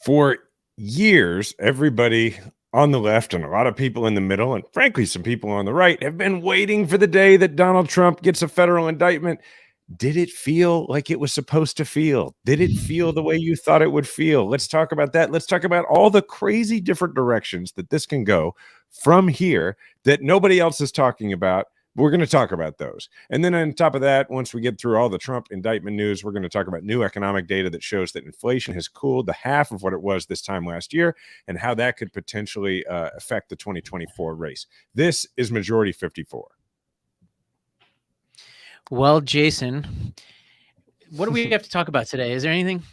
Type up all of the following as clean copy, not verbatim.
For years, everybody on the left and a lot of people in the middle, and frankly, some people on the right, have been waiting for the day that Donald Trump gets a federal indictment. Did it feel like it was supposed to feel? Did it feel the way you thought it would feel? Let's talk about that. Let's talk about all the crazy different directions that this can go from here that nobody else is talking about. We're going to talk about those. And then on top of that, once we get through all the Trump indictment news, we're going to talk about new economic data that shows that inflation has cooled to half of what it was this time last year and how that could potentially affect the 2024 race. This is Majority 54. Well, Jason, what do we have to talk about today? Is there anything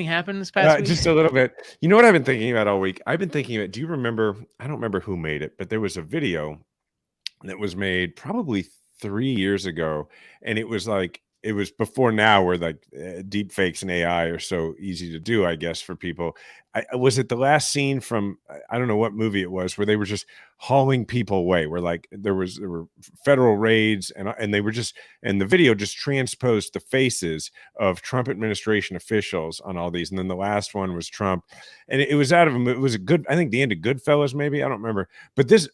happened this past week? Just a little bit. You know what I've been thinking about all week? I've been thinking about, do you remember, I don't remember who made it, but there was a video that was made probably 3 years ago. And it was like, it was before now where like deep fakes and AI are so easy to do, I guess, for people. Was it the last scene from, I don't know what movie it was, where they were just hauling people away, where like there were federal raids and they were just, and the video just transposed the faces of Trump administration officials on all these. And then the last one was Trump, and it was out of it was a good, I think the end of Goodfellas, maybe, I don't remember, but this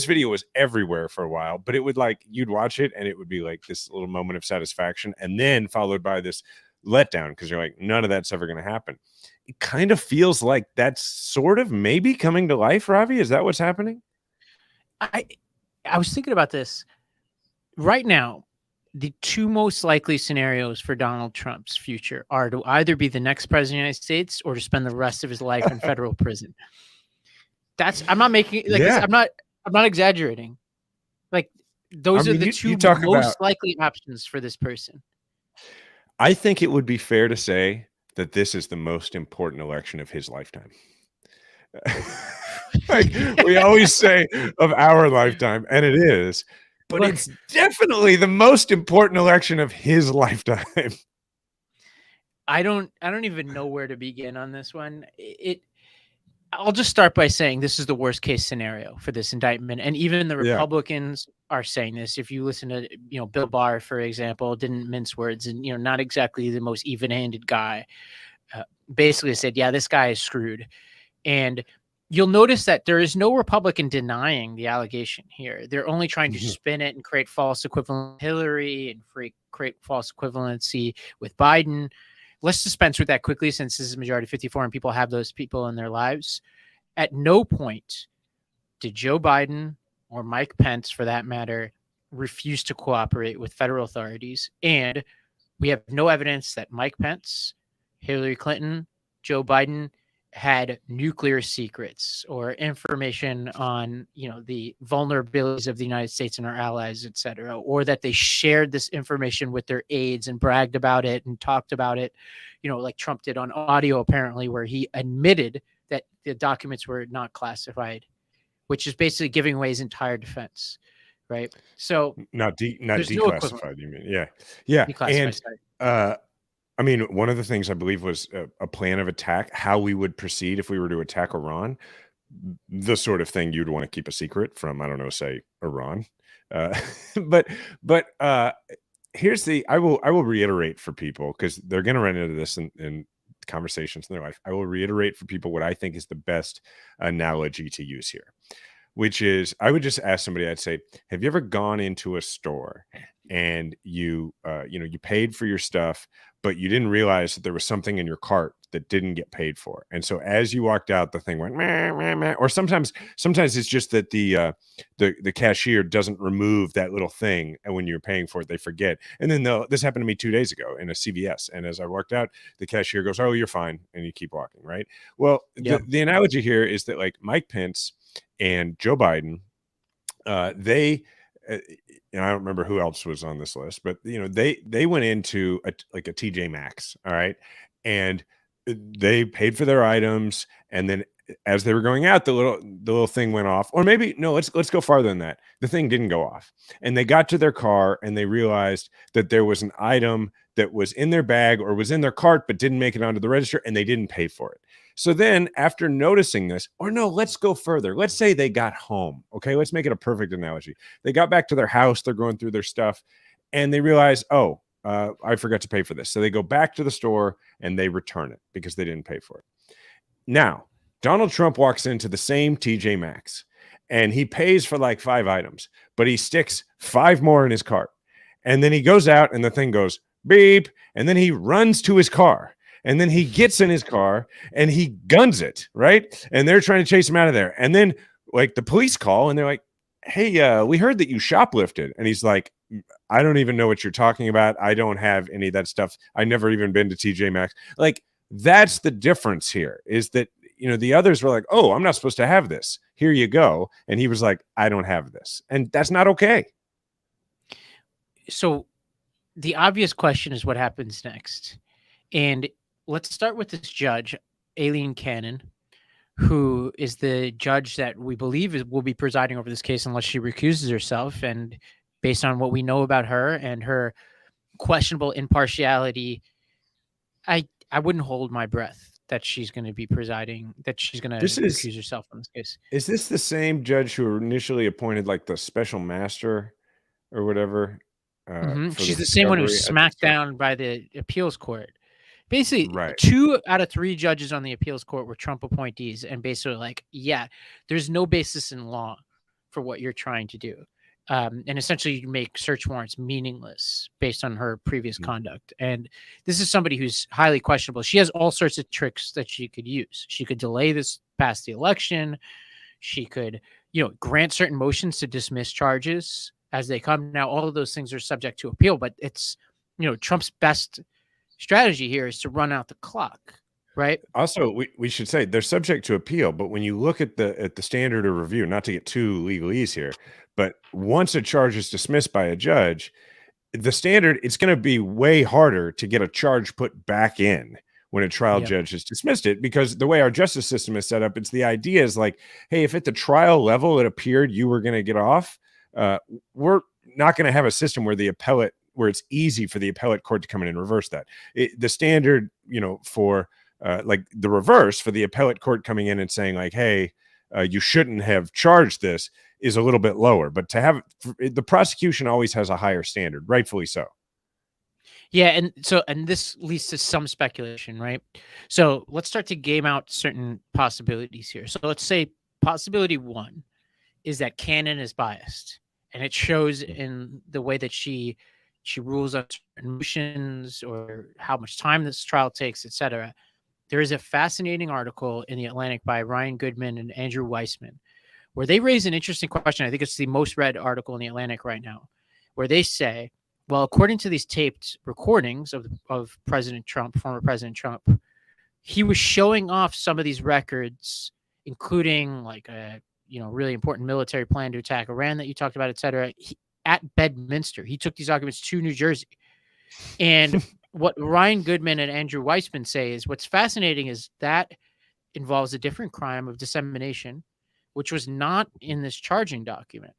video was everywhere for a while, but it would like, you'd watch it and it would be like this little moment of satisfaction and then followed by this letdown because you're like, none of that's ever going to happen. It kind of feels like that's sort of maybe coming to life, Ravi. Is that what's happening? I was thinking about this right now. The two most likely scenarios for Donald Trump's future are to either be the next president of the United States or to spend the rest of his life in federal prison. I'm not making like I'm not exaggerating. Like those are the two most likely options for this person. I think it would be fair to say that this is the most important election of his lifetime. Like we always say of our lifetime, and it is, but it's definitely the most important election of his lifetime. I don't even know where to begin on this one. I'll just start by saying this is the worst case scenario for this indictment. And even the Republicans are saying this. If you listen to, Bill Barr, for example, didn't mince words and, not exactly the most even-handed guy, basically said, yeah, this guy is screwed. And you'll notice that there is no Republican denying the allegation here. They're only trying to spin it and create false equivalent with Hillary and create false equivalency with Biden. Let's dispense with that quickly since this is Majority 54 and people have those people in their lives. At no point did Joe Biden or Mike Pence, for that matter, refuse to cooperate with federal authorities. And we have no evidence that Mike Pence, Hillary Clinton, Joe Biden had nuclear secrets or information on, the vulnerabilities of the United States and our allies, et cetera, or that they shared this information with their aides and bragged about it and talked about it, like Trump did on audio, apparently, where he admitted that the documents were not classified, which is basically giving away his entire defense. Right. So not declassified, you mean? Yeah. Yeah. And, I mean, one of the things I believe was a plan of attack, how we would proceed if we were to attack Iran, the sort of thing you'd want to keep a secret from, I don't know, say Iran. But here's I will reiterate for people, because they're going to run into this in conversations in their life. I will reiterate for people what I think is the best analogy to use here, which is I would just ask somebody, I'd say, have you ever gone into a store and you paid for your stuff, but you didn't realize that there was something in your cart that didn't get paid for? And so as you walked out, the thing went meh, meh, meh. Or sometimes it's just that the cashier doesn't remove that little thing, and when you're paying for it, they forget. And then this happened to me 2 days ago in a CVS, and as I walked out, the cashier goes, "Oh, you're fine," and you keep walking, right? Well, the analogy here is that like Mike Pence and Joe Biden, they I don't remember who else was on this list, but they went into a TJ Maxx, all right, and they paid for their items, and then as they were going out, the little thing went off. Or maybe no, let's go farther than that. The thing didn't go off, and they got to their car and they realized that there was an item that was in their bag or was in their cart but didn't make it onto the register, and they didn't pay for it. So then after noticing this, or no, let's go further. Let's say they got home. Okay, let's make it a perfect analogy. They got back to their house, they're going through their stuff, and they realize, I forgot to pay for this. So they go back to the store and they return it because they didn't pay for it. Now, Donald Trump walks into the same TJ Maxx and he pays for like 5 items, but he sticks 5 more in his cart. And then he goes out and the thing goes beep. And then he runs to his car. And then he gets in his car and he guns it, right? And they're trying to chase him out of there. And then like the police call and they're like, hey, we heard that you shoplifted. And he's like, I don't even know what you're talking about. I don't have any of that stuff. I never even been to TJ Maxx. Like, that's the difference here, is that, you know, the others were like, oh, I'm not supposed to have this. Here you go. And he was like, I don't have this. And that's not okay. So the obvious question is what happens next. And let's start with this judge, Aileen Cannon, who is the judge that we believe will be presiding over this case unless she recuses herself. And based on what we know about her and her questionable impartiality, I wouldn't hold my breath that she's going to be presiding, that she's going to recuse herself from this case. Is this the same judge who initially appointed like the special master or whatever? She's the same one who was smacked down by the appeals court. Basically, 2 out of 3 judges on the appeals court were Trump appointees, and basically like, yeah, there's no basis in law for what you're trying to do. And essentially you make search warrants meaningless based on her previous conduct. And this is somebody who's highly questionable. She has all sorts of tricks that she could use. She could delay this past the election. She could, you know, grant certain motions to dismiss charges as they come. Now, all of those things are subject to appeal, but it's, you know, Trump's best strategy here is to run out the clock. Right. Also, we should say they're subject to appeal, but when you look at the standard of review, not to get too legalese here, but once a charge is dismissed by a judge, the standard, it's going to be way harder to get a charge put back in when a trial judge has dismissed it, because the way our justice system is set up, it's the idea is like, hey, if at the trial level it appeared you were going to get off, we're not going to have a system where where it's easy for the appellate court to come in and reverse that. The standard, you know, for like the reverse for the appellate court coming in and saying like, hey, you shouldn't have charged this, is a little bit lower. But to have the prosecution always has a higher standard, rightfully so. Yeah. And this leads to some speculation, right? So let's start to game out certain possibilities here. So let's say possibility 1 is that Cannon is biased, and it shows in the way that she rules on certain motions or how much time this trial takes, etc. There is a fascinating article in The Atlantic by Ryan Goodman and Andrew Weissman, where they raise an interesting question. I think it's the most read article in The Atlantic right now, where they say, well, according to these taped recordings of President Trump, former President Trump, he was showing off some of these records, including like a, you know, really important military plan to attack Iran that you talked about, et cetera, at Bedminster. He took these documents to New Jersey. And what Ryan Goodman and Andrew Weissman say is what's fascinating is that involves a different crime of dissemination, which was not in this charging document.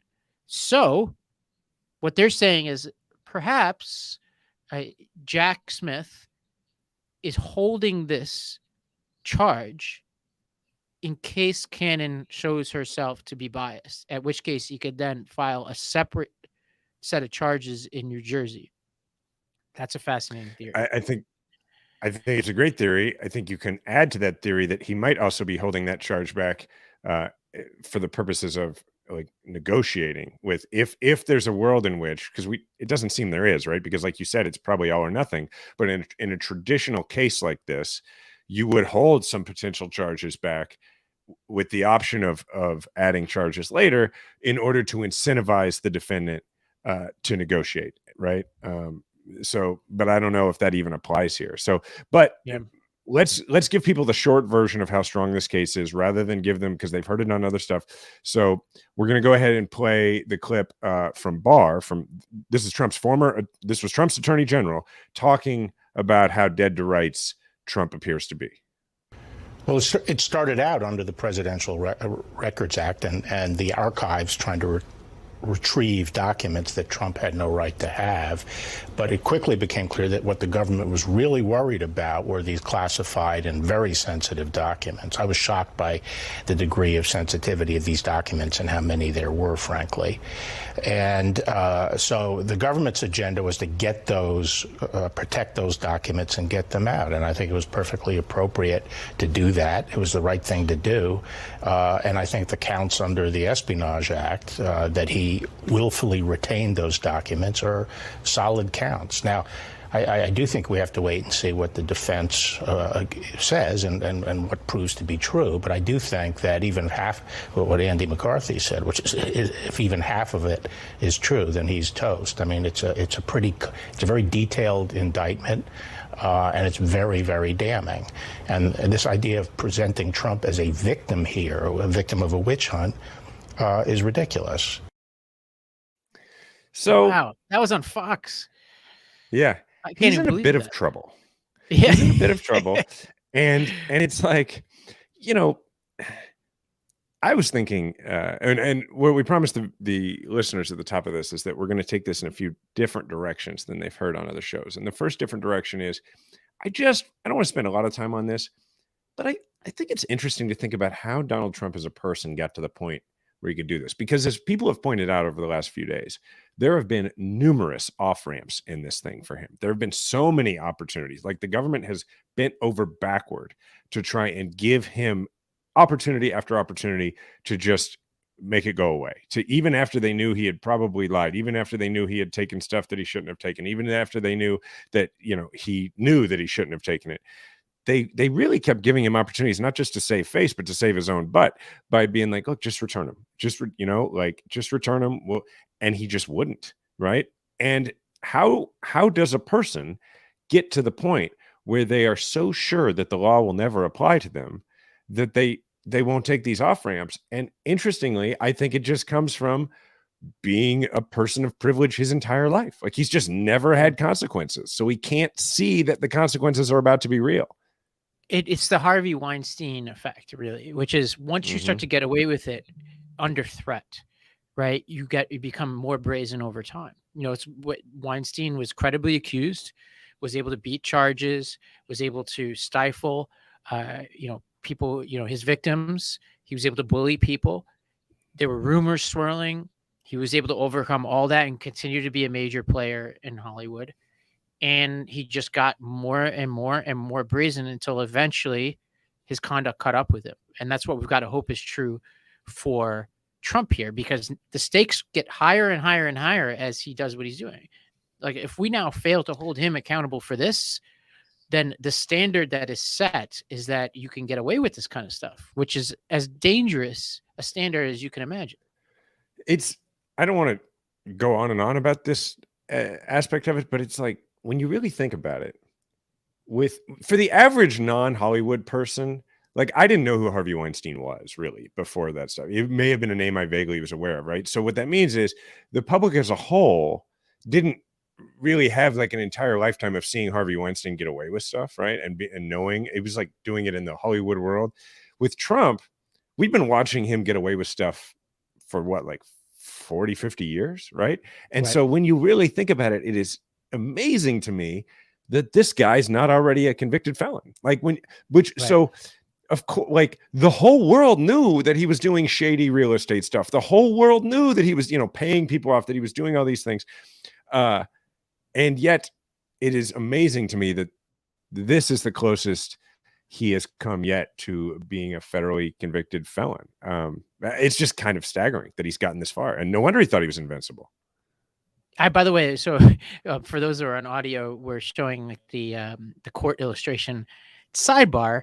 So what they're saying is perhaps Jack Smith is holding this charge in case Cannon shows herself to be biased, at which case he could then file a separate set of charges in New Jersey. That's a fascinating theory. I think it's a great theory. I think you can add to that theory that he might also be holding that charge back for the purposes of like negotiating with, if there's a world in which, because it doesn't seem there is, right? Because like you said, it's probably all or nothing. But in a traditional case like this, you would hold some potential charges back with the option of adding charges later in order to incentivize the defendant to negotiate, right? So, but I don't know if that even applies here. So, but let's give people the short version of how strong this case is rather than give them, because they've heard it on other stuff. So we're going to go ahead and play the clip from Barr. This was Trump's attorney general talking about how dead to rights Trump appears to be. Well, it started out under the Presidential Records Act and the archives trying to retrieve documents that Trump had no right to have. But it quickly became clear that what the government was really worried about were these classified and very sensitive documents. I was shocked by the degree of sensitivity of these documents and how many there were, frankly. And so the government's agenda was to get those, protect those documents and get them out. And I think it was perfectly appropriate to do that. It was the right thing to do. And I think the counts under the Espionage Act that he willfully retained those documents are solid counts. Now, I do think we have to wait and see what the defense says and what proves to be true. But I do think that even half what Andy McCarthy said, which is if even half of it is true, then he's toast. I mean, it's a very detailed indictment. And it's very, very damning. And this idea of presenting Trump as a victim here, a victim of a witch hunt, is ridiculous. So wow, that was on Fox. Yeah, he's in a bit of trouble. Yeah, he's in a bit of trouble, and it's like, you know, I was thinking, and what we promised the listeners at the top of this is that we're going to take this in a few different directions than they've heard on other shows. And the first different direction is, I don't want to spend a lot of time on this, but I think it's interesting to think about how Donald Trump as a person got to the point where he could do this. Because as people have pointed out over the last few days, there have been numerous off-ramps in this thing for him. There have been so many opportunities. Like the government has bent over backward to try and give him opportunity after opportunity to just make it go away. To even after they knew he had probably lied, even after they knew he had taken stuff that he shouldn't have taken, even after they knew that, he knew that he shouldn't have taken it. They really kept giving him opportunities, not just to save face, but to save his own butt by being like, look, just return him. Just return him. Well, and he just wouldn't. Right. And how does a person get to the point where they are so sure that the law will never apply to them that they won't take these off ramps? And interestingly, I think it just comes from being a person of privilege his entire life. Like he's just never had consequences. So he can't see that the consequences are about to be real. It's the Harvey Weinstein effect, really, which is once you start to get away with it under threat, right? You become more brazen over time. It's what Weinstein was credibly accused, was able to beat charges, was able to stifle, people, his victims. He was able to bully people. There were rumors swirling. He was able to overcome all that and continue to be a major player in Hollywood. And he just got more and more and more brazen until eventually his conduct caught up with him. And that's what we've got to hope is true for Trump here, because the stakes get higher and higher and higher as he does what he's doing. Like if we now fail to hold him accountable for this, then the standard that is set is that you can get away with this kind of stuff, which is as dangerous a standard as you can imagine. I don't want to go on and on about this aspect of it, but it's like, when you really think about it, for the average non-Hollywood person, like I didn't know who Harvey Weinstein was really before that stuff. It may have been a name I vaguely was aware of, right? So what that means is the public as a whole didn't really have like an entire lifetime of seeing Harvey Weinstein get away with stuff, right? And knowing it was like doing it in the Hollywood world. With Trump, we've been watching him get away with stuff for what, like 40, 50 years, right? And so when you really think about it, it is amazing to me that this guy's not already a convicted felon. So of course, like the whole world knew that he was doing shady real estate stuff. The whole world knew that he was, paying people off, that he was doing all these things. And yet it is amazing to me that this is the closest he has come yet to being a federally convicted felon. It's just kind of staggering that he's gotten this far, and no wonder he thought he was invincible. By the way, so for those who are on audio, we're showing like the court illustration sidebar.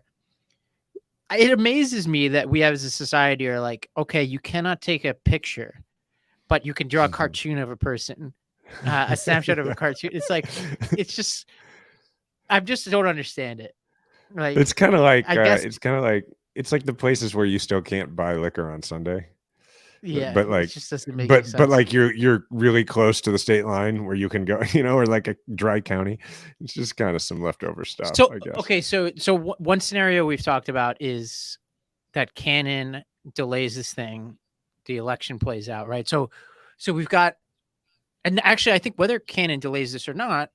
It amazes me that we have as a society are like, okay, you cannot take a picture, but you can draw a cartoon of a person, a snapshot of a cartoon. It's like, I just don't understand it. Like, it's kind of like, it's like the places where you still can't buy liquor on Sunday. Yeah, but like, it just doesn't make sense. But like you're really close to the state line where you can go, or like a dry county. It's just kind of some leftover stuff. So I guess. Okay, so one scenario we've talked about is that Cannon delays this thing, the election plays out, right? So So we've got, and actually, I think whether Cannon delays this or not,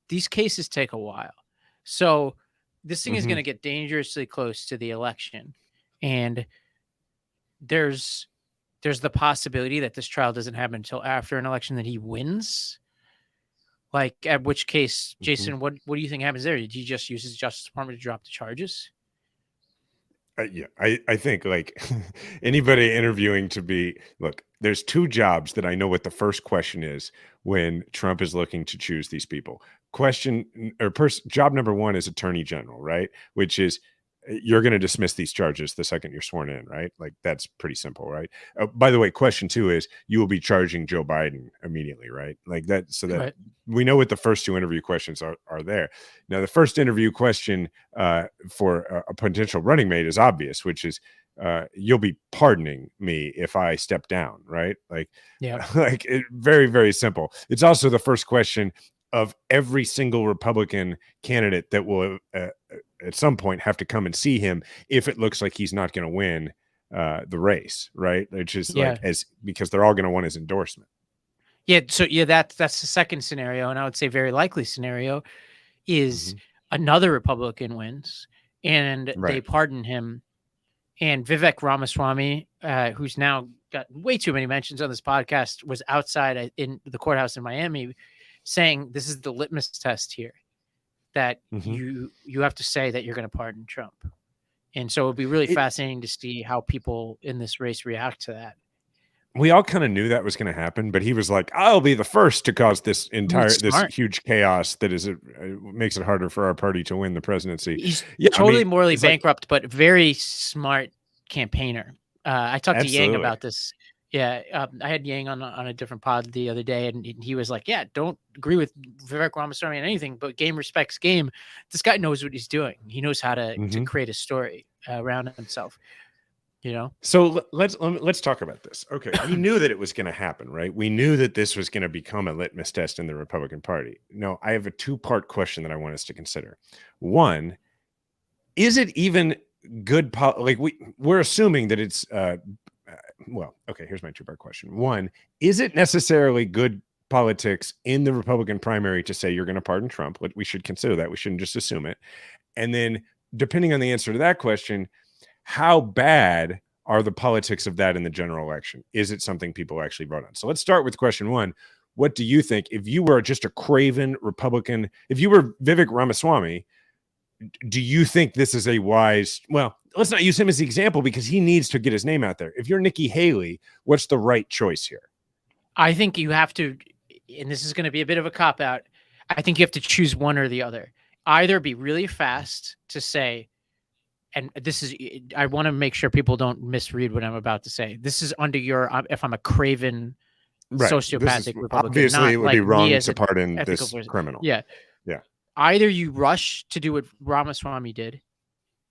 these cases take a while. So this thing is going to get dangerously close to the election. And there's the possibility that this trial doesn't happen until after an election that he wins. Like, at which case, Jason, what do you think happens there? Did he just use his Justice Department to drop the charges? Yeah, I think like anybody interviewing to be, look, there's two jobs that I know what the first question is when Trump is looking to choose these people. Job number one is Attorney General, right? Which is you're going to dismiss these charges the second you're sworn in, right? Like that's pretty simple, right? By the way, question two is you will be charging Joe Biden immediately, right? Like that, so that we know what the first two interview questions are there. Now, the first interview question for a potential running mate is obvious, which is you'll be pardoning me if I step down, right? Like, like very, very simple. It's also the first question of every single Republican candidate that will at some point have to come and see him if it looks like he's not going to win the race, right? Which is like because they're all going to want his endorsement. Yeah. So that's the second scenario, and I would say very likely scenario is another Republican wins and they pardon him, and Vivek Ramaswamy, who's now got way too many mentions on this podcast, was outside in the courthouse in Miami saying this is the litmus test here, that you have to say that you're going to pardon Trump. And so it'd be really fascinating to see how people in this race react to that. We all kind of knew that was going to happen, but he was like, I'll be the first to cause this huge chaos that makes it harder for our party to win the presidency. He's morally bankrupt, but very smart campaigner. I talked to Yang about this. Yeah, I had Yang on a different pod the other day, and he was like, yeah, don't agree with Vivek Ramaswamy on anything, but game respects game. This guy knows what he's doing. He knows how to create a story around himself, you know? So let's talk about this. Okay, we knew that it was going to happen, right? We knew that this was going to become a litmus test in the Republican Party. No, I have a two-part question that I want us to consider. One, is it even good? We're assuming that it's well, okay, here's my two-part question. One, is it necessarily good politics in the Republican primary to say you're going to pardon Trump? We should consider that. We shouldn't just assume it. And then depending on the answer to that question, how bad are the politics of that in the general election? Is it something people actually vote on? So let's start with question one. What do you think, if you were just a craven Republican, if you were Vivek Ramaswamy, do you think this is a wise, well, let's not use him as the example because he needs to get his name out there. If you're Nikki Haley, what's the right choice here? I think you have to, and this is going to be a bit of a cop-out, I think you have to choose one or the other. Either be really fast to say, and this is, I want to make sure people don't misread what I'm about to say. This is under your, if I'm a craven sociopathic Republican. Obviously, it would be wrong to pardon this criminal. Yeah. Either you rush to do what Ramaswamy did,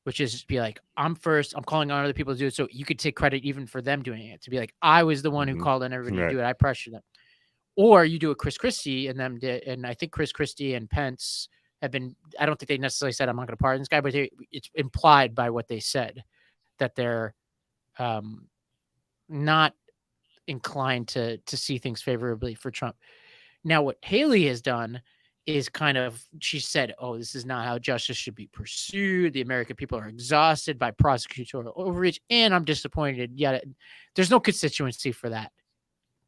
which is be like, I'm first, I'm calling on other people to do it. So you could take credit even for them doing it, to be like, I was the one who called on everybody to do it. I pressured them. Or you do what Chris Christie and them did. And I think Chris Christie and Pence have been, I don't think they necessarily said, I'm not going to pardon this guy, but it's implied by what they said that they're not inclined to see things favorably for Trump. Now, what Haley has done is kind of, she said, oh, this is not how justice should be pursued. The American people are exhausted by prosecutorial overreach, and I'm disappointed. Yet there's no constituency for that.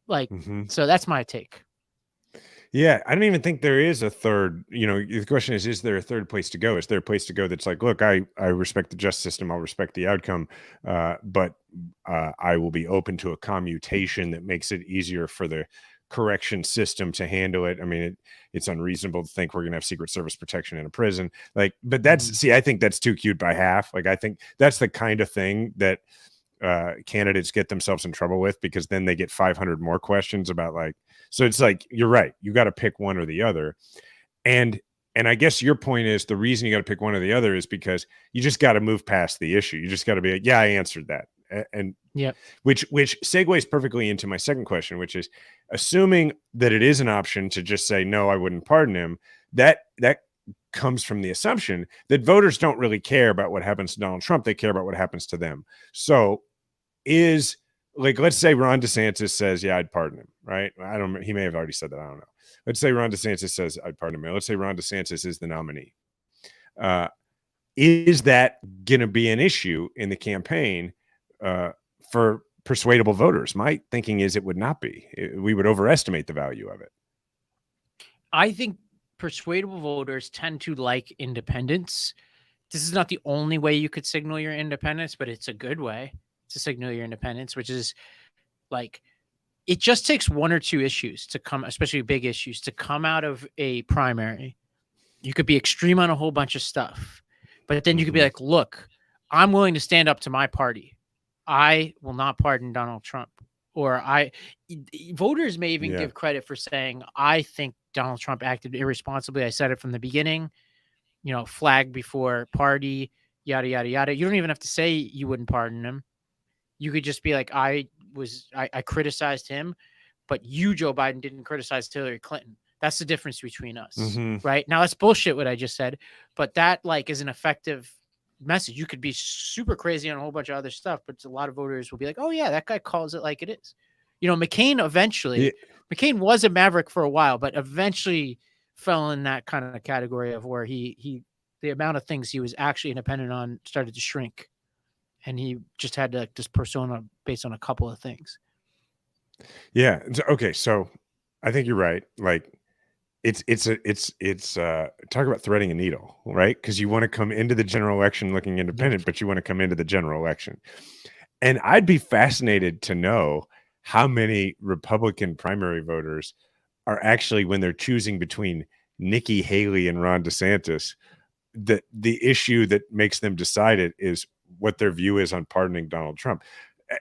Like, so that's my take. Yeah, I don't even think there is a third, the question is there a third place to go? Is there a place to go that's like, look, I respect the justice system, I'll respect the outcome, but I will be open to a commutation that makes it easier for the correction system to handle it. I mean, it's unreasonable to think we're going to have Secret Service protection in a prison. Like, but that's, I think that's too cute by half. Like, I think that's the kind of thing that candidates get themselves in trouble with, because then they get 500 more questions about so it's like, you're right. You got to pick one or the other. And I guess your point is the reason you got to pick one or the other is because you just got to move past the issue. You just got to be like, yeah, I answered that. And which segues perfectly into my second question, which is assuming that it is an option to just say, no, I wouldn't pardon him. That comes from the assumption that voters don't really care about what happens to Donald Trump. They care about what happens to them. So like, let's say Ron DeSantis says, yeah, I'd pardon him, right? He may have already said that. I don't know. Let's say Ron DeSantis says I'd pardon him. Let's say Ron DeSantis is the nominee. Is that going to be an issue in the campaign for persuadable voters? My thinking is it would not be. We would overestimate the value of it. I think persuadable voters tend to like independence. This is not the only way you could signal your independence, but it's a good way to signal your independence, which is like, it just takes one or two issues to come, especially big issues, to come out of a primary. You could be extreme on a whole bunch of stuff, but then you could be like, look, I'm willing to stand up to my party. I will not pardon Donald Trump. Or voters may even give credit for saying, I think Donald Trump acted irresponsibly. I said it from the beginning, flag before party, yada, yada, yada. You don't even have to say you wouldn't pardon him. You could just be like, I criticized him, but you, Joe Biden, didn't criticize Hillary Clinton. That's the difference between us, right? Now, that's bullshit what I just said, but that like is an effective message. You could be super crazy on a whole bunch of other stuff, but a lot of voters will be like, oh yeah, that guy calls it like it is. McCain eventually, McCain was a maverick for a while, but eventually fell in that kind of category of where the amount of things he was actually independent on started to shrink. And he just had to this persona based on a couple of things. Yeah. Okay. So I think you're right. Like it's talk about threading a needle, right? Because you want to come into the general election looking independent, but you want to come into the general election. And I'd be fascinated to know how many Republican primary voters are actually, when they're choosing between Nikki Haley and Ron DeSantis, the issue that makes them decide it is what their view is on pardoning Donald Trump.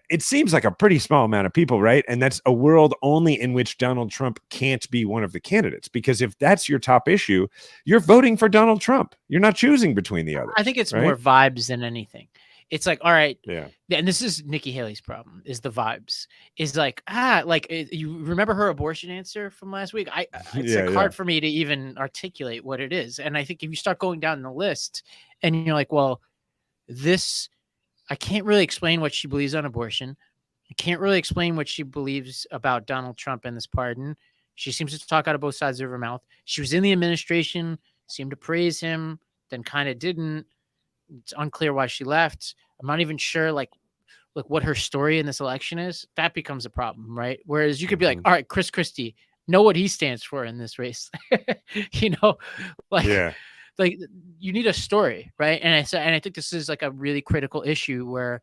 It seems like a pretty small amount of people, right? And that's a world only in which Donald Trump can't be one of the candidates, because if that's your top issue, you're voting for Donald Trump. You're not choosing between the others. I think it's right? more vibes than anything. It's like, all right. Yeah. And this is Nikki Haley's problem, is the vibes. Is like, you remember her abortion answer from last week? It's hard for me to even articulate what it is. And I think if you start going down the list and you're like, well, I can't really explain what she believes on abortion. I can't really explain what she believes about Donald Trump and this pardon. She seems to talk out of both sides of her mouth. She was in the administration, seemed to praise him, then kind of didn't. It's unclear why she left. I'm not even sure like what her story in this election is. That becomes a problem, right? Whereas you could be like, all right, Chris Christie, know what he stands for in this race. Like you need a story, right? And I think this is like a really critical issue where,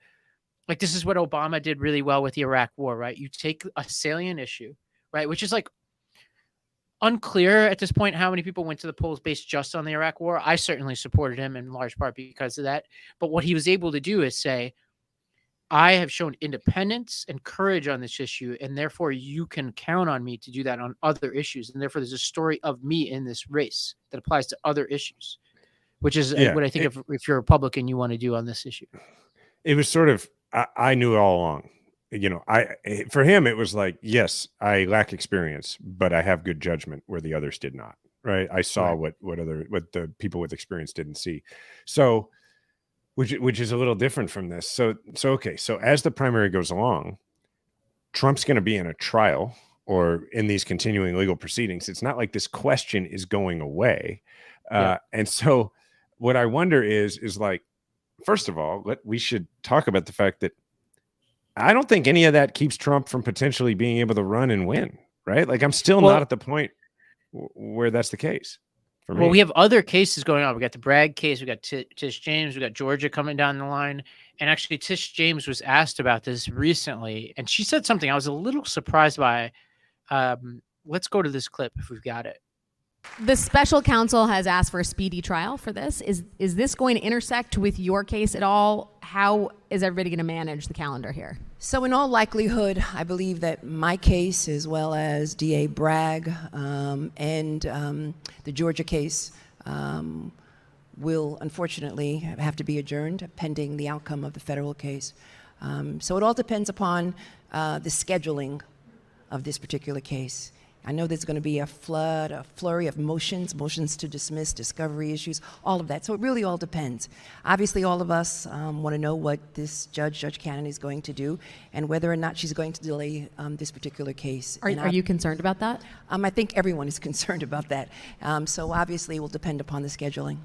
like, this is what Obama did really well with the Iraq War, right? You take a salient issue, right, which is like unclear at this point how many people went to the polls based just on the Iraq War. I certainly supported him in large part because of that. But what he was able to do is say, I have shown independence and courage on this issue, and therefore you can count on me to do that on other issues. And therefore there's a story of me in this race that applies to other issues, which is what I think if you're a Republican, you want to do on this issue. It was sort of, I knew all along, for him, it was like, yes, I lack experience, but I have good judgment where the others did not. Right. I saw what the people with experience didn't see. So, which is a little different from this. So okay. So as the primary goes along, Trump's going to be in a trial or in these continuing legal proceedings. It's not like this question is going away. And so what I wonder is like, first of all, we should talk about the fact that I don't think any of that keeps Trump from potentially being able to run and win. Right. Like I'm still not at the point where that's the case. Well, we have other cases going on. We got the Bragg case. We got Tish James. We got Georgia coming down the line. And actually, Tish James was asked about this recently, and she said something I was a little surprised by. Let's go to this clip if we've got it. The special counsel has asked for a speedy trial for this. Is this going to intersect with your case at all? How is everybody going to manage the calendar here? So in all likelihood, I believe that my case, as well as DA Bragg and the Georgia case, will unfortunately have to be adjourned pending the outcome of the federal case. So it all depends upon the scheduling of this particular case. I know there's going to be a flurry of motions to dismiss, discovery issues, all of that. So it really all depends. Obviously, all of us want to know what this Judge Kander, is going to do and whether or not she's going to delay this particular case. Are you concerned about that? I think everyone is concerned about that. So obviously, it will depend upon the scheduling.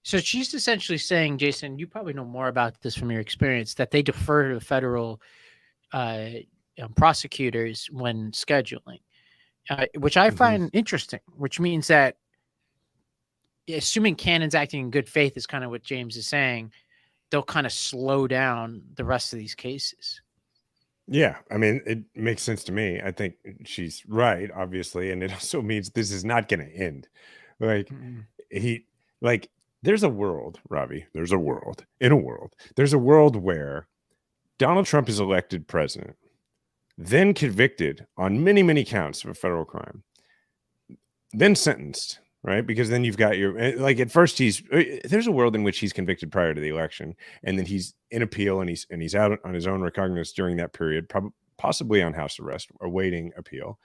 So she's essentially saying, Jason, you probably know more about this from your experience, that they defer to the federal prosecutors when scheduling, which I find interesting, which means that assuming Kanon's acting in good faith is kind of what James is saying, they'll kind of slow down the rest of these cases. Yeah, I mean, it makes sense to me. I think she's right, obviously, and it also means this is not going to end. There's a world, Robbie. There's a world where Donald Trump is elected president, then convicted on many, many counts of a federal crime, then sentenced, right? Because then you've got at first there's a world in which he's convicted prior to the election, and then he's in appeal and he's out on his own recognizance during that period, possibly on house arrest, awaiting appeal.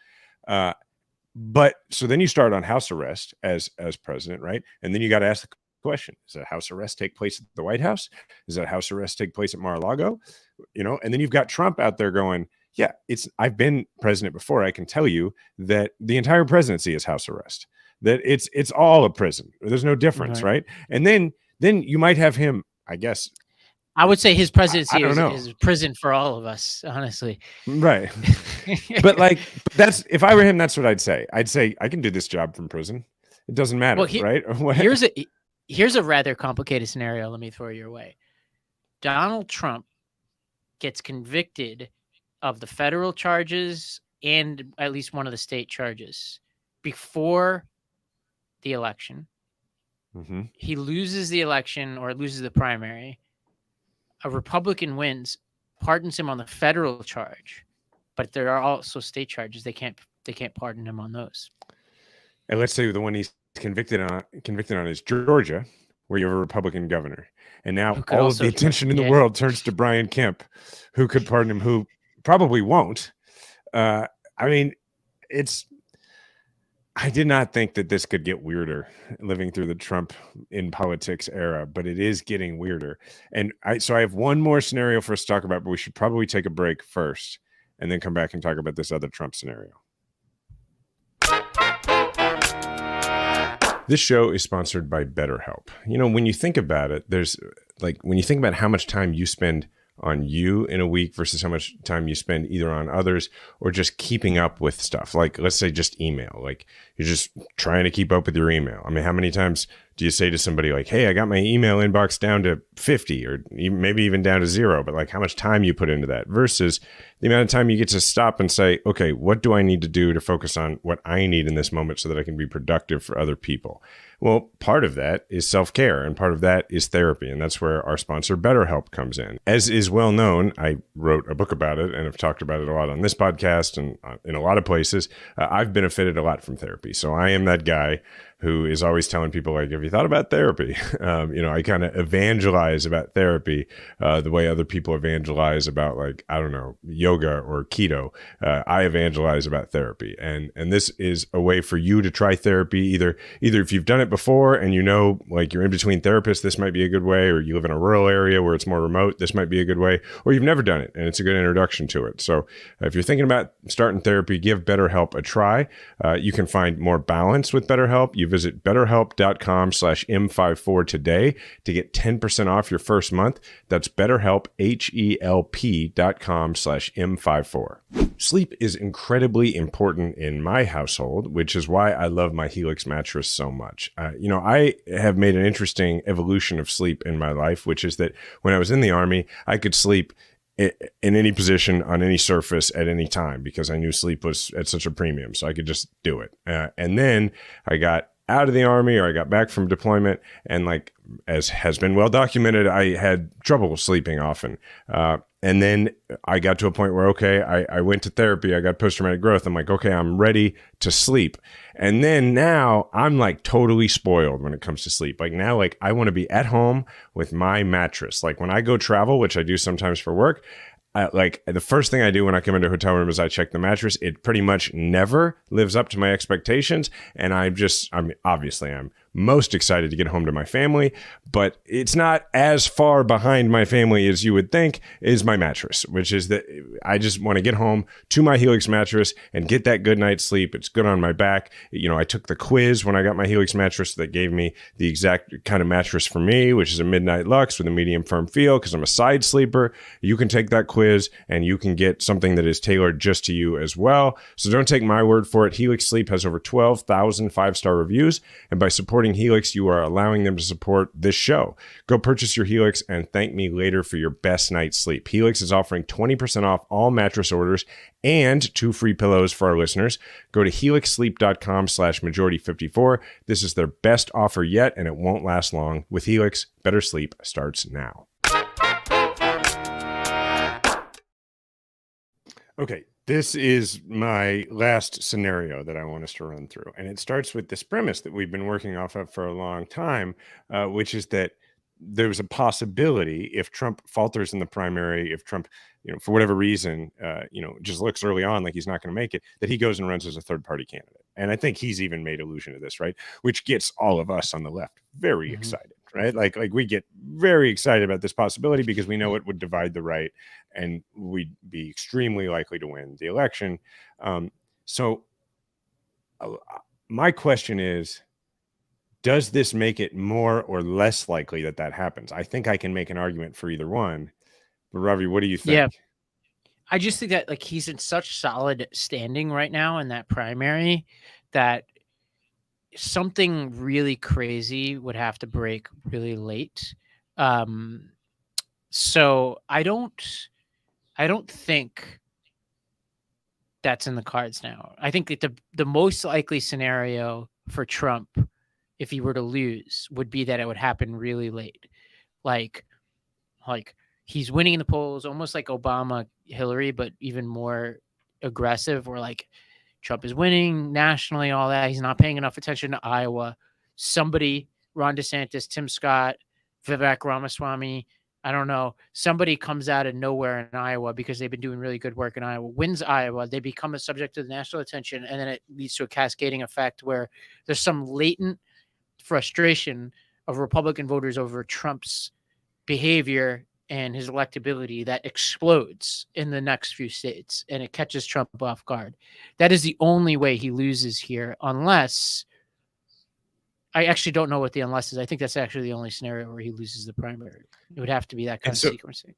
But so then you start on house arrest as president, right? And then you got to ask the question, does that house arrest take place at the White House? Does that house arrest take place at Mar-a-Lago? And then you've got Trump out there going, yeah, I've been president before. I can tell you that the entire presidency is house arrest, that it's all a prison. There's no difference, right? And then you might have him, I guess. I would say his presidency is prison for all of us, honestly. Right. But that's, if I were him, that's what I'd say. I'd say, I can do this job from prison. It doesn't matter, right? Here's a rather complicated scenario. Let me throw your way. Donald Trump gets convicted of the federal charges and at least one of the state charges before the election. He loses the election or loses the primary. A Republican wins, pardons him on the federal charge, but there are also state charges. They can't pardon him on those. And let's say the one he's convicted on is Georgia, where you have a Republican governor. And now all of the attention in the world turns to Brian Kemp, who could pardon him, who probably won't. I mean, I did not think that this could get weirder living through the Trump in politics era, but it is getting weirder. And so I have one more scenario for us to talk about, but we should probably take a break first and then come back and talk about this other Trump scenario. This show is sponsored by BetterHelp. When you think about it, when you think about how much time you spend on you in a week versus how much time you spend either on others or just keeping up with stuff, let's say just email, you're just trying to keep up with your email. I mean, how many times do you say to somebody hey, I got my email inbox down to 50 or maybe even down to 0, but how much time you put into that versus the amount of time you get to stop and say, okay, what do I need to do to focus on what I need in this moment so that I can be productive for other people? Well, part of that is self-care and part of that is therapy. And that's where our sponsor BetterHelp comes in. As is well known, I wrote a book about it and have talked about it a lot on this podcast and in a lot of places. I've benefited a lot from therapy. So I am that guy who is always telling people, have you thought about therapy? I kind of evangelize about therapy the way other people evangelize about yoga or keto. I evangelize about therapy. And this is a way for you to try therapy. Either if you've done it before and you're in between therapists, this might be a good way, or you live in a rural area where it's more remote, this might be a good way, or you've never done it and it's a good introduction to it. So if you're thinking about starting therapy, give BetterHelp a try. You can find more balance with BetterHelp. You visit BetterHelp.com/M54 today to get 10% off your first month. That's BetterHelp, HELP.com/M54. Sleep is incredibly important in my household, which is why I love my Helix mattress so much. I have made an interesting evolution of sleep in my life, which is that when I was in the Army, I could sleep in any position on any surface at any time because I knew sleep was at such a premium. So I could just do it. And then I got out of the Army or I got back from deployment and as has been well documented, I had trouble sleeping often. And then I got to a point where, I went to therapy. I got post-traumatic growth. I'm okay, I'm ready to sleep. And then now I'm totally spoiled when it comes to sleep. Now I want to be at home with my mattress. When I go travel, which I do sometimes for work, like the first thing I do when I come into a hotel room is I check the mattress. It pretty much never lives up to my expectations. And I'm most excited to get home to my family, but it's not as far behind my family as you would think is my mattress, which is that I just want to get home to my Helix mattress and get that good night's sleep. It's good on my back. You know, I took the quiz when I got my Helix mattress that gave me the exact kind of mattress for me, which is a Midnight Luxe with a medium firm feel because I'm a side sleeper. You can take that quiz and you can get something that is tailored just to you as well. So don't take my word for it. Helix Sleep has over 12,000 5-star reviews, and by supporting Helix, you are allowing them to support this show. Go purchase your Helix and thank me later for your best night's sleep. Helix is offering 20% off all mattress orders and 2 free pillows for our listeners. Go to helixsleep.com/majority54. This is their best offer yet, and it won't last long. With Helix, better sleep starts now. Okay, this is my last scenario that I want us to run through. And it starts with this premise that we've been working off of for a long time, which is that there's a possibility if Trump falters in the primary, if Trump, for whatever reason, just looks early on like he's not going to make it, that he goes and runs as a third party candidate. And I think he's even made allusion to this, right? Which gets all of us on the left very excited, right? Like we get very excited about this possibility because we know it would divide the right and we'd be extremely likely to win the election. So my question is, does this make it more or less likely that that happens? I think I can make an argument for either one. But Ravi, what do you think? Yeah, I just think that he's in such solid standing right now in that primary that something really crazy would have to break really late. So I don't think that's in the cards now. I think that the most likely scenario for Trump, if he were to lose, would be that it would happen really late. Like he's winning in the polls, almost like Obama, Hillary, but even more aggressive, where Trump is winning nationally, all that. He's not paying enough attention to Iowa. Somebody, Ron DeSantis, Tim Scott, Vivek Ramaswamy, I don't know, somebody comes out of nowhere in Iowa because they've been doing really good work in Iowa, wins Iowa, they become a subject of national attention, and then it leads to a cascading effect where there's some latent frustration of Republican voters over Trump's behavior and his electability that explodes in the next few states, and it catches Trump off guard. That is the only way he loses here, unless I actually don't know what the unless is. I think that's actually the only scenario where he loses the primary. It would have to be that kind of sequencing.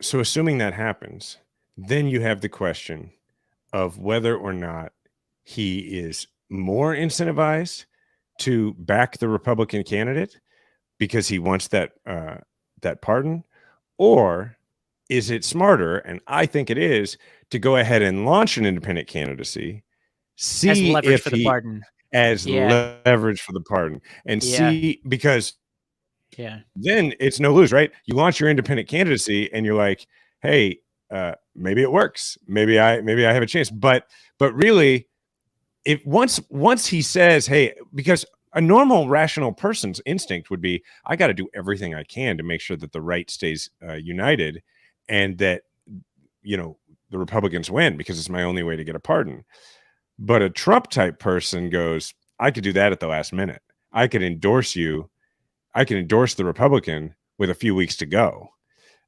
So assuming that happens, then you have the question of whether or not he is more incentivized to back the Republican candidate because he wants that pardon, or is it smarter, and I think it is, to go ahead and launch an independent candidacy, see as leverage if for the pardon, leverage for the pardon, and see, because then it's no lose, right? You launch your independent candidacy and you're like, hey, maybe it works, maybe I have a chance, but really, if once he says, hey, because a normal rational person's instinct would be, I got to do everything I can to make sure that the right stays united and that, the Republicans win because it's my only way to get a pardon. But a Trump type person goes, I could do that at the last minute. I could endorse you. I can endorse the Republican with a few weeks to go.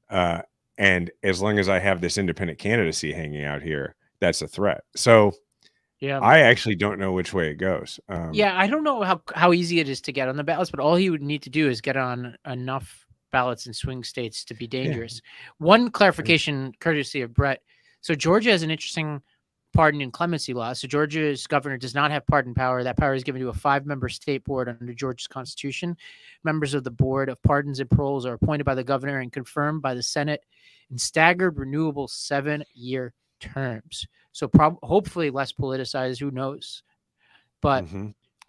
And as long as I have this independent candidacy hanging out here, that's a threat. So I actually don't know which way it goes. I don't know how easy it is to get on the ballots, but all he would need to do is get on enough ballots in swing states to be dangerous. One clarification, courtesy of Brett. So Georgia has an interesting pardon and clemency law. So Georgia's governor does not have pardon power. That power is given to a 5-member state board under Georgia's constitution. Members of the board of pardons and paroles are appointed by the governor and confirmed by the Senate in staggered renewable 7-year terms. So hopefully less politicized, who knows? But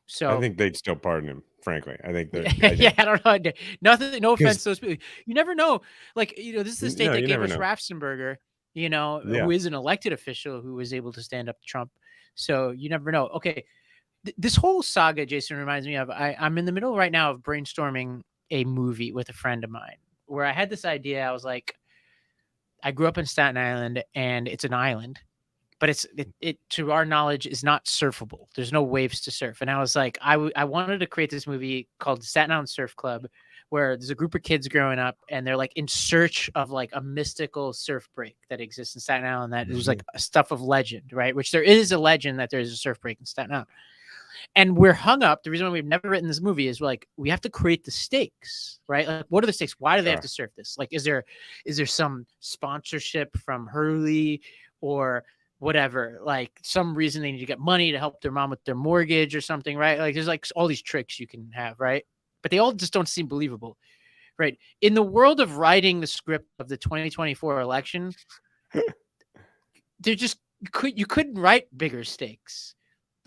so I think they'd still pardon him, frankly. I think I don't know. Nothing, no offense to those people. You never know. This is the state that gave us Raffensperger, who is an elected official who was able to stand up to Trump. So you never know. Okay. This whole saga, Jason, reminds me of, I'm in the middle right now of brainstorming a movie with a friend of mine where I had this idea. I was like, I grew up in Staten Island, and it's an island, but it to our knowledge is not surfable. There's no waves to surf. And I was like, I wanted to create this movie called Staten Island Surf Club, where there's a group of kids growing up, and they're like in search of like a mystical surf break that exists in Staten Island that is like a stuff of legend, right? Which there is a legend that there's a surf break in Staten Island. And we're hung up. The reason why we've never written this movie is like, we have to create the stakes, right? Like, what are the stakes? Why do they have to surf this? Like, is there some sponsorship from Hurley or whatever? Like some reason they need to get money to help their mom with their mortgage or something, right? Like there's like all these tricks you can have, right? But they all just don't seem believable, right? In the world of writing the script of the 2024 election, you couldn't write bigger stakes.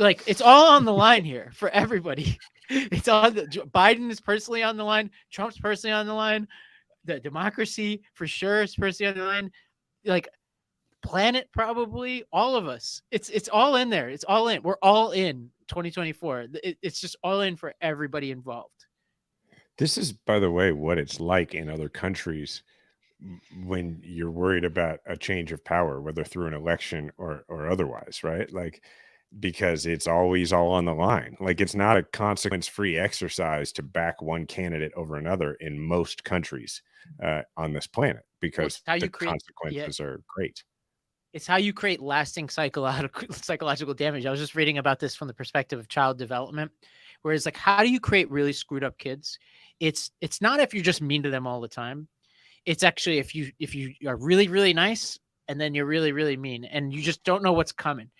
Like it's all on the line here for everybody. It's all Biden is personally on the line. Trump's personally on the line. The democracy for sure is personally on the line. Like planet, probably all of us. It's all in there. It's all in. We're all in 2024. It's just all in for everybody involved. This is, by the way, what it's like in other countries when you're worried about a change of power, whether through an election or otherwise, right? Like, because it's always all on the line. Like it's not a consequence-free exercise to back one candidate over another in most countries on this planet, because the consequences are great. It's how you create lasting psychological damage. I was just reading about this from the perspective of child development, where it's like, how do you create really screwed up kids? It's not if you're just mean to them all the time. It's actually if you are really, really nice and then you're really, really mean and you just don't know what's coming.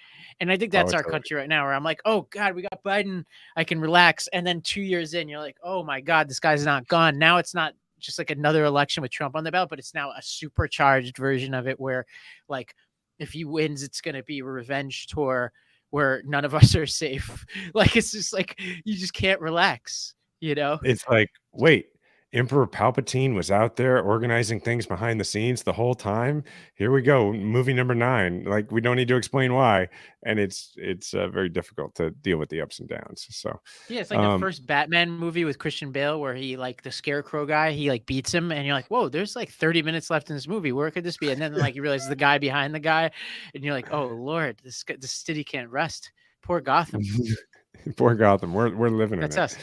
And I think that's our country right now, where I'm like, oh God, we got Biden. I can relax. And then 2 years in, you're like, oh my God, this guy's not gone. Now it's not just like another election with Trump on the ballot, but it's now a supercharged version of it where like, if he wins, it's going to be a revenge tour where none of us are safe. Like, it's just like, you just can't relax, you know? It's like, wait, Emperor Palpatine was out there organizing things behind the scenes the whole time. Here we go. Movie number 9. Like, we don't need to explain why. And it's very difficult to deal with the ups and downs. So yeah, it's like the first Batman movie with Christian Bale, where he like the Scarecrow guy, he like beats him and you're like, whoa, there's like 30 minutes left in this movie. Where could this be? And then like you realize the guy behind the guy and you're like, oh Lord, this city can't rest. Poor Gotham. Poor Gotham. We're living in it. That's us.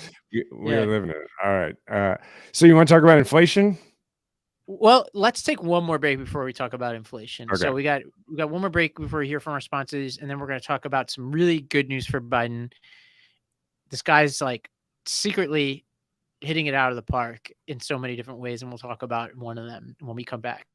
We're living in it. All right. So you want to talk about inflation? Well, let's take one more break before we talk about inflation. Okay. So we got one more break before we hear from our sponsors, and then we're going to talk about some really good news for Biden. This guy's like secretly hitting it out of the park in so many different ways, and we'll talk about one of them when we come back.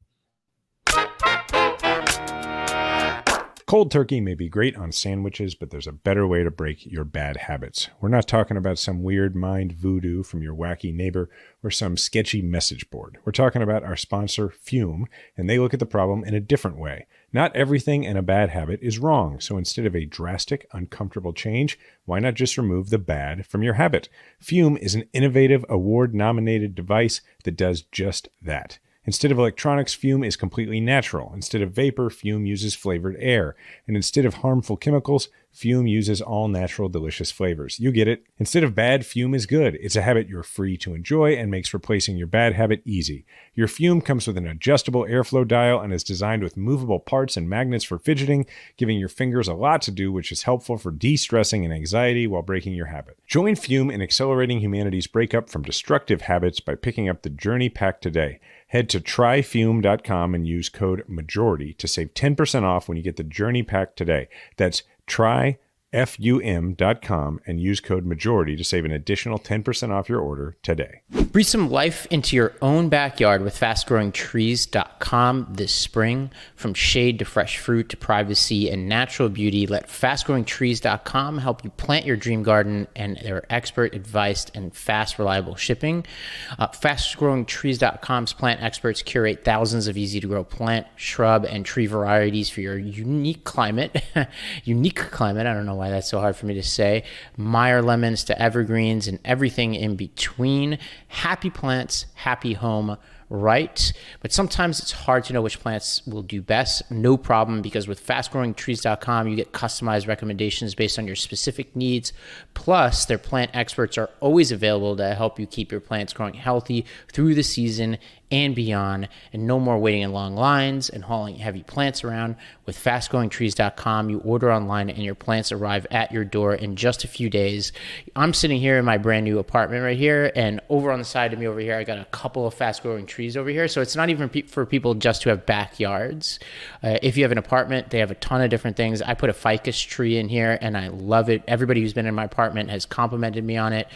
Cold turkey may be great on sandwiches, but there's a better way to break your bad habits. We're not talking about some weird mind voodoo from your wacky neighbor or some sketchy message board. We're talking about our sponsor, Fume, and they look at the problem in a different way. Not everything in a bad habit is wrong, so instead of a drastic, uncomfortable change, why not just remove the bad from your habit? Fume is an innovative, award-nominated device that does just that. Instead of electronics, Fume is completely natural. Instead of vapor, Fume uses flavored air. And instead of harmful chemicals, Fume uses all natural, delicious flavors. You get it. Instead of bad, Fume is good. It's a habit you're free to enjoy and makes replacing your bad habit easy. Your Fume comes with an adjustable airflow dial and is designed with movable parts and magnets for fidgeting, giving your fingers a lot to do, which is helpful for de-stressing and anxiety while breaking your habit. Join Fume in accelerating humanity's breakup from destructive habits by picking up the Journey Pack today. Head to tryfume.com and use code MAJORITY to save 10% off when you get the Journey Pack today. That's tryfum.com and use code MAJORITY to save an additional 10% off your order today. Breathe some life into your own backyard with fastgrowingtrees.com this spring. From shade to fresh fruit to privacy and natural beauty, let fastgrowingtrees.com help you plant your dream garden, and their expert advice and fast, reliable shipping. Fastgrowingtrees.com's plant experts curate thousands of easy-to-grow plant, shrub, and tree varieties for your unique climate. I don't know why that's so hard for me to say. Meyer lemons to evergreens and everything in between. Happy plants, happy home. right. But sometimes it's hard to know which plants will do best. No problem, because with fastgrowingtrees.com, you get customized recommendations based on your specific needs. Plus, their plant experts are always available to help you keep your plants growing healthy through the season and beyond, and no more waiting in long lines and hauling heavy plants around. With fastgrowingtrees.com, you order online and your plants arrive at your door in just a few days. I'm sitting here in my brand new apartment right here, and over on the side of me over here, I got a couple of fast growing trees over here. So it's not even for people just who have backyards. If you have an apartment, they have a ton of different things. I put a ficus tree in here and I love it. Everybody who's been in my apartment has complimented me on it.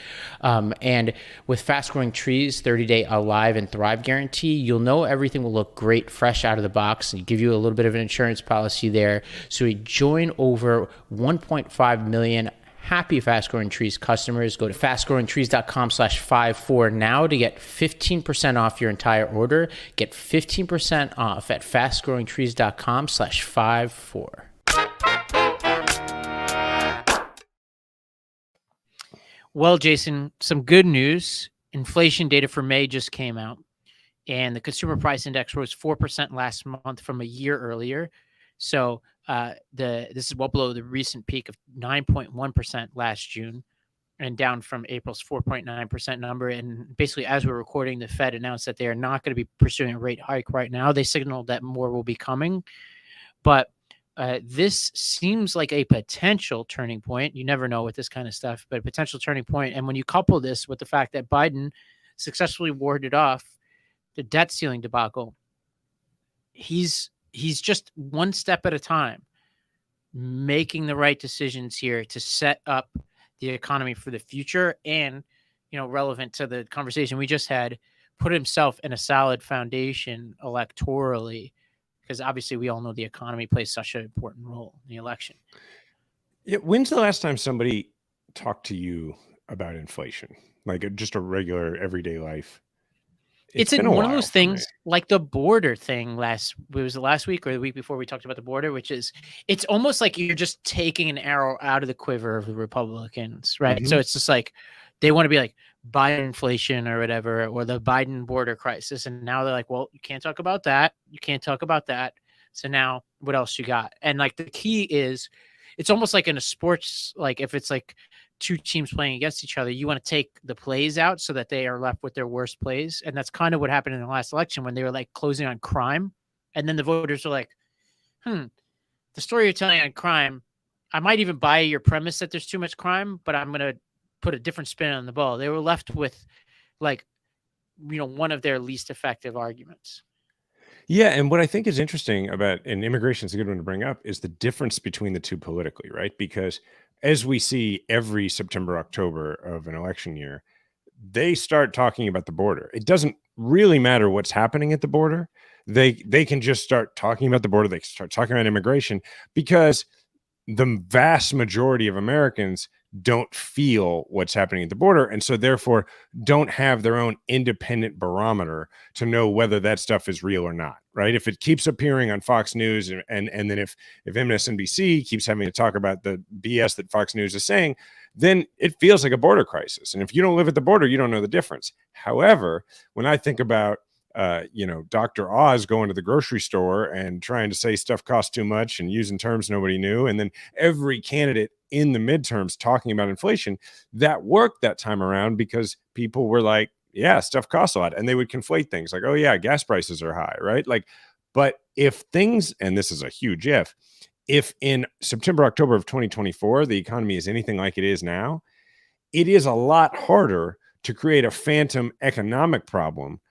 And with fast growing trees, 30-day alive and thrive guarantee, you'll know everything will look great fresh out of the box, and give you a little bit of an insurance policy there. So we join over 1.5 million happy Fast Growing Trees customers. Go to fastgrowingtrees.com/54 now to get 15% off your entire order. Get 15% off at fastgrowingtrees.com/54. Well, Jason, some good news. Inflation data for May just came out, and the consumer price index rose 4% last month from a year earlier. So this is well below the recent peak of 9.1% last June, and down from April's 4.9% number. And basically, as we're recording, the Fed announced that they are not going to be pursuing a rate hike right now. They signaled that more will be coming, but this seems like a potential turning point. You never know with this kind of stuff, but a potential turning point. And when you couple this with the fact that Biden successfully warded off the debt ceiling debacle, he's just one step at a time making the right decisions here to set up the economy for the future. And, relevant to the conversation we just had, put himself in a solid foundation electorally, because obviously we all know the economy plays such an important role in the election. Yeah. When's the last time somebody talked to you about inflation? Like just a regular everyday life? It's one of those things like the border thing was it last week or the week before we talked about the border, which is, it's almost like you're just taking an arrow out of the quiver of the Republicans, right? Mm-hmm. So it's just like, they want to be like Biden inflation or whatever, or the Biden border crisis. And now they're like, well, you can't talk about that. You can't talk about that. So now what else you got? And like, the key is, it's almost like in a sports, like if it's like two teams playing against each other, you want to take the plays out so that they are left with their worst plays. And that's kind of what happened in the last election, when they were like closing on crime. And then the voters were like, the story you're telling on crime, I might even buy your premise that there's too much crime, but I'm going to put a different spin on the ball. They were left with like, one of their least effective arguments. Yeah. And what I think is interesting about, and immigration is a good one to bring up, is the difference between the two politically, right? Because as we see every September, October of an election year, they start talking about the border. It doesn't really matter what's happening at the border. They can just start talking about the border. They can start talking about immigration, because the vast majority of Americans don't feel what's happening at the border, and so therefore don't have their own independent barometer to know whether that stuff is real or not, right? If it keeps appearing on Fox News, and then if MSNBC keeps having to talk about the BS that Fox News is saying, then it feels like a border crisis. And if you don't live at the border, you don't know the difference. However, when I think about Dr. Oz going to the grocery store and trying to say stuff costs too much and using terms nobody knew, and then every candidate in the midterms talking about inflation, that worked that time around because people were like, yeah, stuff costs a lot. And they would conflate things like, oh yeah, gas prices are high, right? Like, but if things, and this is a huge if in September, October of 2024, the economy is anything like it is now, it is a lot harder to create a phantom economic problem.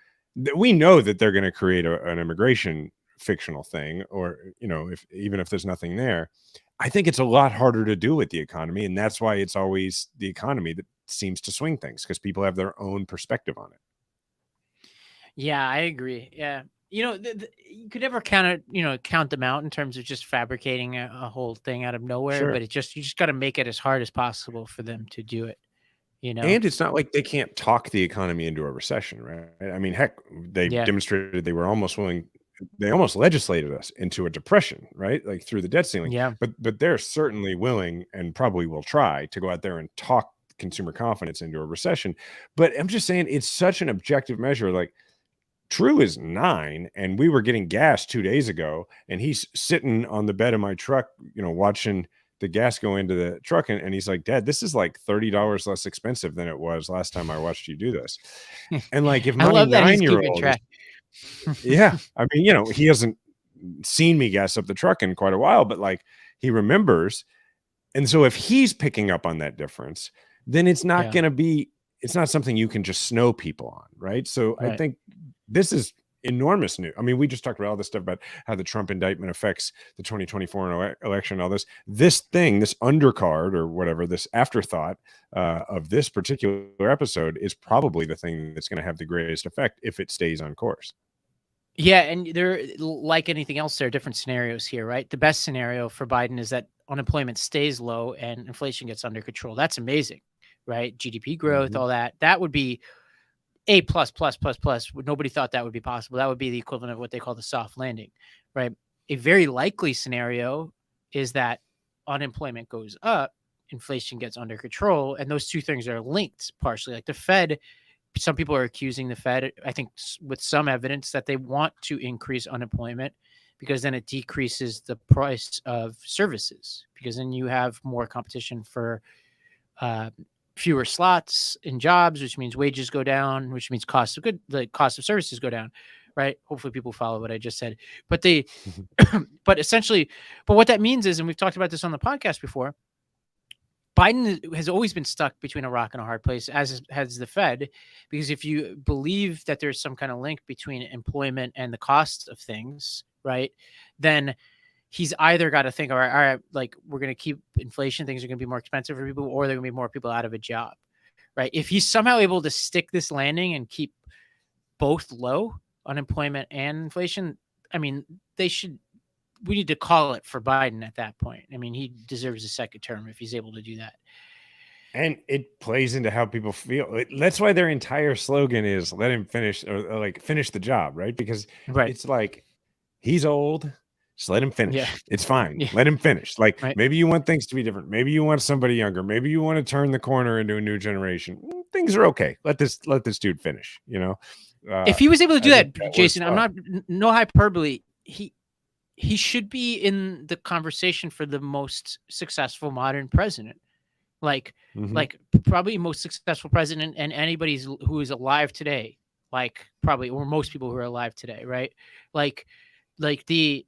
We know that they're going to create an immigration fictional thing, or, even if there's nothing there. I think it's a lot harder to do with the economy. And that's why it's always the economy that seems to swing things, because people have their own perspective on it. Yeah, I agree. Yeah. You could never count them out in terms of just fabricating a whole thing out of nowhere, sure. But you just got to make it as hard as possible for them to do it. And it's not like they can't talk the economy into a recession, right? I mean, heck, they demonstrated they were almost willing. They almost legislated us into a depression, right? Like through the debt ceiling. Yeah. But they're certainly willing, and probably will try to go out there and talk consumer confidence into a recession. But I'm just saying, it's such an objective measure. Like, True is 9, and we were getting gas 2 days ago, and he's sitting on the bed of my truck, watching the gas go into the truck, and he's like, Dad, this is like $30 less expensive than it was last time I watched you do this. And like, if my 9-year-old, yeah, I mean, he hasn't seen me gas up the truck in quite a while, but like, he remembers. And so if he's picking up on that difference, then it's not going to be, it's not something you can just snow people on, right? So I think this is enormous news. I mean, we just talked about all this stuff about how the Trump indictment affects the 2024 election, all this thing, this undercard or whatever, this afterthought of this particular episode is probably the thing that's going to have the greatest effect if it stays on course. Yeah, and there, like anything else, there are different scenarios here, right? The best scenario for Biden is that unemployment stays low and inflation gets under control. That's amazing, right? GDP growth, all that. That would be A++++. Nobody thought that would be possible. That would be the equivalent of what they call the soft landing, right? A very likely scenario is that unemployment goes up, inflation gets under control, and those two things are linked partially. Like the Fed, some people are accusing the Fed, I think with some evidence, that they want to increase unemployment because then it decreases the price of services, because then you have more competition for fewer slots in jobs, which means wages go down, which means the cost of services go down, right? Hopefully people follow what I just said. But but what that means is, and we've talked about this on the podcast before, Biden has always been stuck between a rock and a hard place, as has the Fed, because if you believe that there's some kind of link between employment and the cost of things, right, then he's either got to think, all right, like we're going to keep inflation, things are going to be more expensive for people, or there are going to be more people out of a job, right? If he's somehow able to stick this landing and keep both low, unemployment and inflation, I mean, we need to call it for Biden at that point. I mean, he deserves a second term if he's able to do that. And it plays into how people feel. That's why their entire slogan is let him finish, or like finish the job, right? Because it's like, he's old, just let him finish. Yeah. It's fine. Yeah. Let him finish. Like maybe you want things to be different. Maybe you want somebody younger. Maybe you want to turn the corner into a new generation. Things are okay. Let this dude finish, if he was able to do that, Jason, I'm not, no hyperbole. He should be in the conversation for the most successful modern president, like probably most successful president, and anybody who is alive today, like probably, or most people who are alive today, right? Like you'd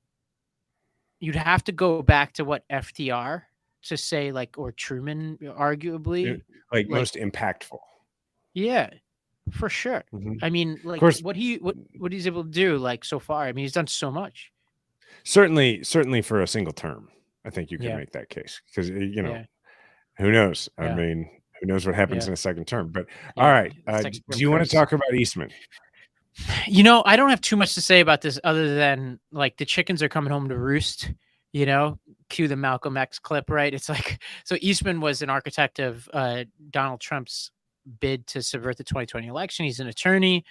have to go back to what FDR to say, like, or Truman, arguably, like most impactful. Yeah, for sure. I mean, like what he's able to do, like so far. I mean, he's done so much. Certainly for a single term, I think you can make that case, because who knows? I mean, who knows what happens in a second term? But all right, do you want to talk about Eastman? I don't have too much to say about this other than like the chickens are coming home to roost. Cue the Malcolm X clip, right? It's like, so Eastman was an architect of Donald Trump's bid to subvert the 2020 election. He's an attorney,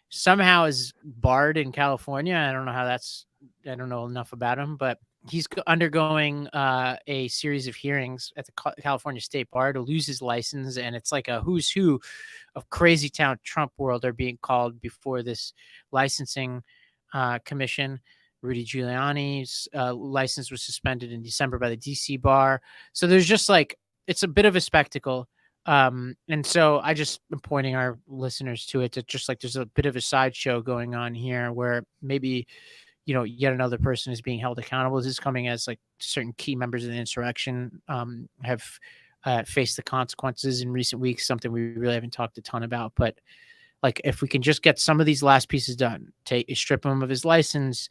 somehow is barred in California. I don't know enough about him, but he's undergoing a series of hearings at the California State Bar to lose his license. And it's like a who's who of crazy town Trump world are being called before this licensing commission. Rudy Giuliani's license was suspended in December by the DC bar. So there's just like, it's a bit of a spectacle. And so I just am pointing our listeners to it, that just like there's a bit of a sideshow going on here where maybe, yet another person is being held accountable. This is coming as like certain key members of the insurrection have faced the consequences in recent weeks, something we really haven't talked a ton about. But like, if we can just get some of these last pieces done, strip him of his license,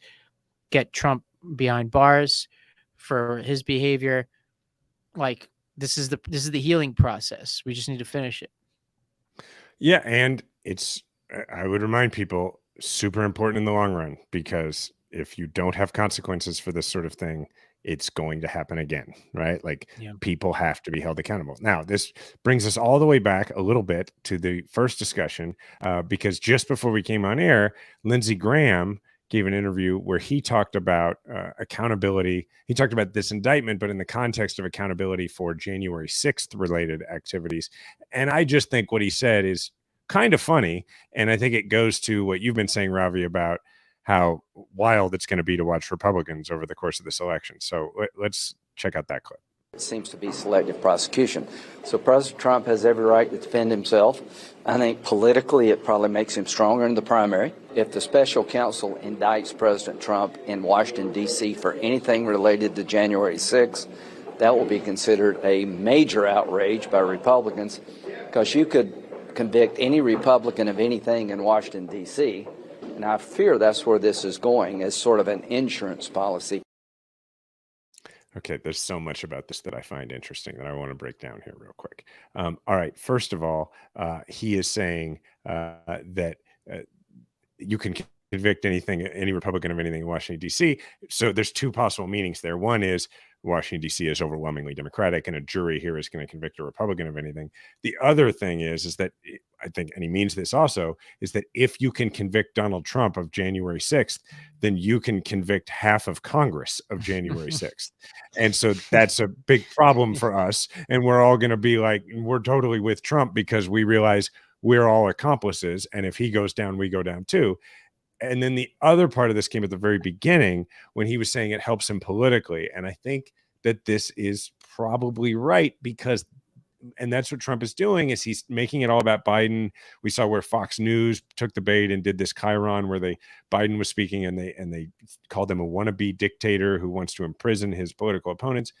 get Trump behind bars for his behavior, like this is the healing process. We just need to finish it. Yeah, and I would remind people, super important in the long run, because if you don't have consequences for this sort of thing, it's going to happen again, right? Like people have to be held accountable. Now, this brings us all the way back a little bit to the first discussion, because just before we came on air, Lindsey Graham gave an interview where he talked about accountability. He talked about this indictment, but in the context of accountability for January 6th related activities. And I just think what he said is kind of funny. And I think it goes to what you've been saying, Ravi, about how wild it's going to be to watch Republicans over the course of this election. So let's check out that clip. It seems to be selective prosecution. So President Trump has every right to defend himself. I think politically it probably makes him stronger in the primary. If the special counsel indicts President Trump in Washington, D.C. for anything related to January 6th, that will be considered a major outrage by Republicans, because you could convict any Republican of anything in Washington, D.C., and I fear that's where this is going, as sort of an insurance policy. Okay, there's so much about this that I find interesting that I want to break down here real quick. All right, first of all, he is saying that you can convict any Republican of anything in Washington, D.C. So there's two possible meanings there. One is Washington, D.C. is overwhelmingly Democratic, and a jury here is going to convict a Republican of anything. The other thing is that I think, and he means this also, is that if you can convict Donald Trump of January 6th, then you can convict half of Congress of January 6th. And so that's a big problem for us. And we're all going to be like, we're totally with Trump because we realize we're all accomplices. And if he goes down, we go down too. And then the other part of this came at the very beginning when he was saying it helps him politically. And I think that this is probably right, because, and that's what Trump is doing, is he's making it all about Biden. We saw where Fox News took the bait and did this chyron where Biden was speaking and they called him a wannabe dictator who wants to imprison his political opponents.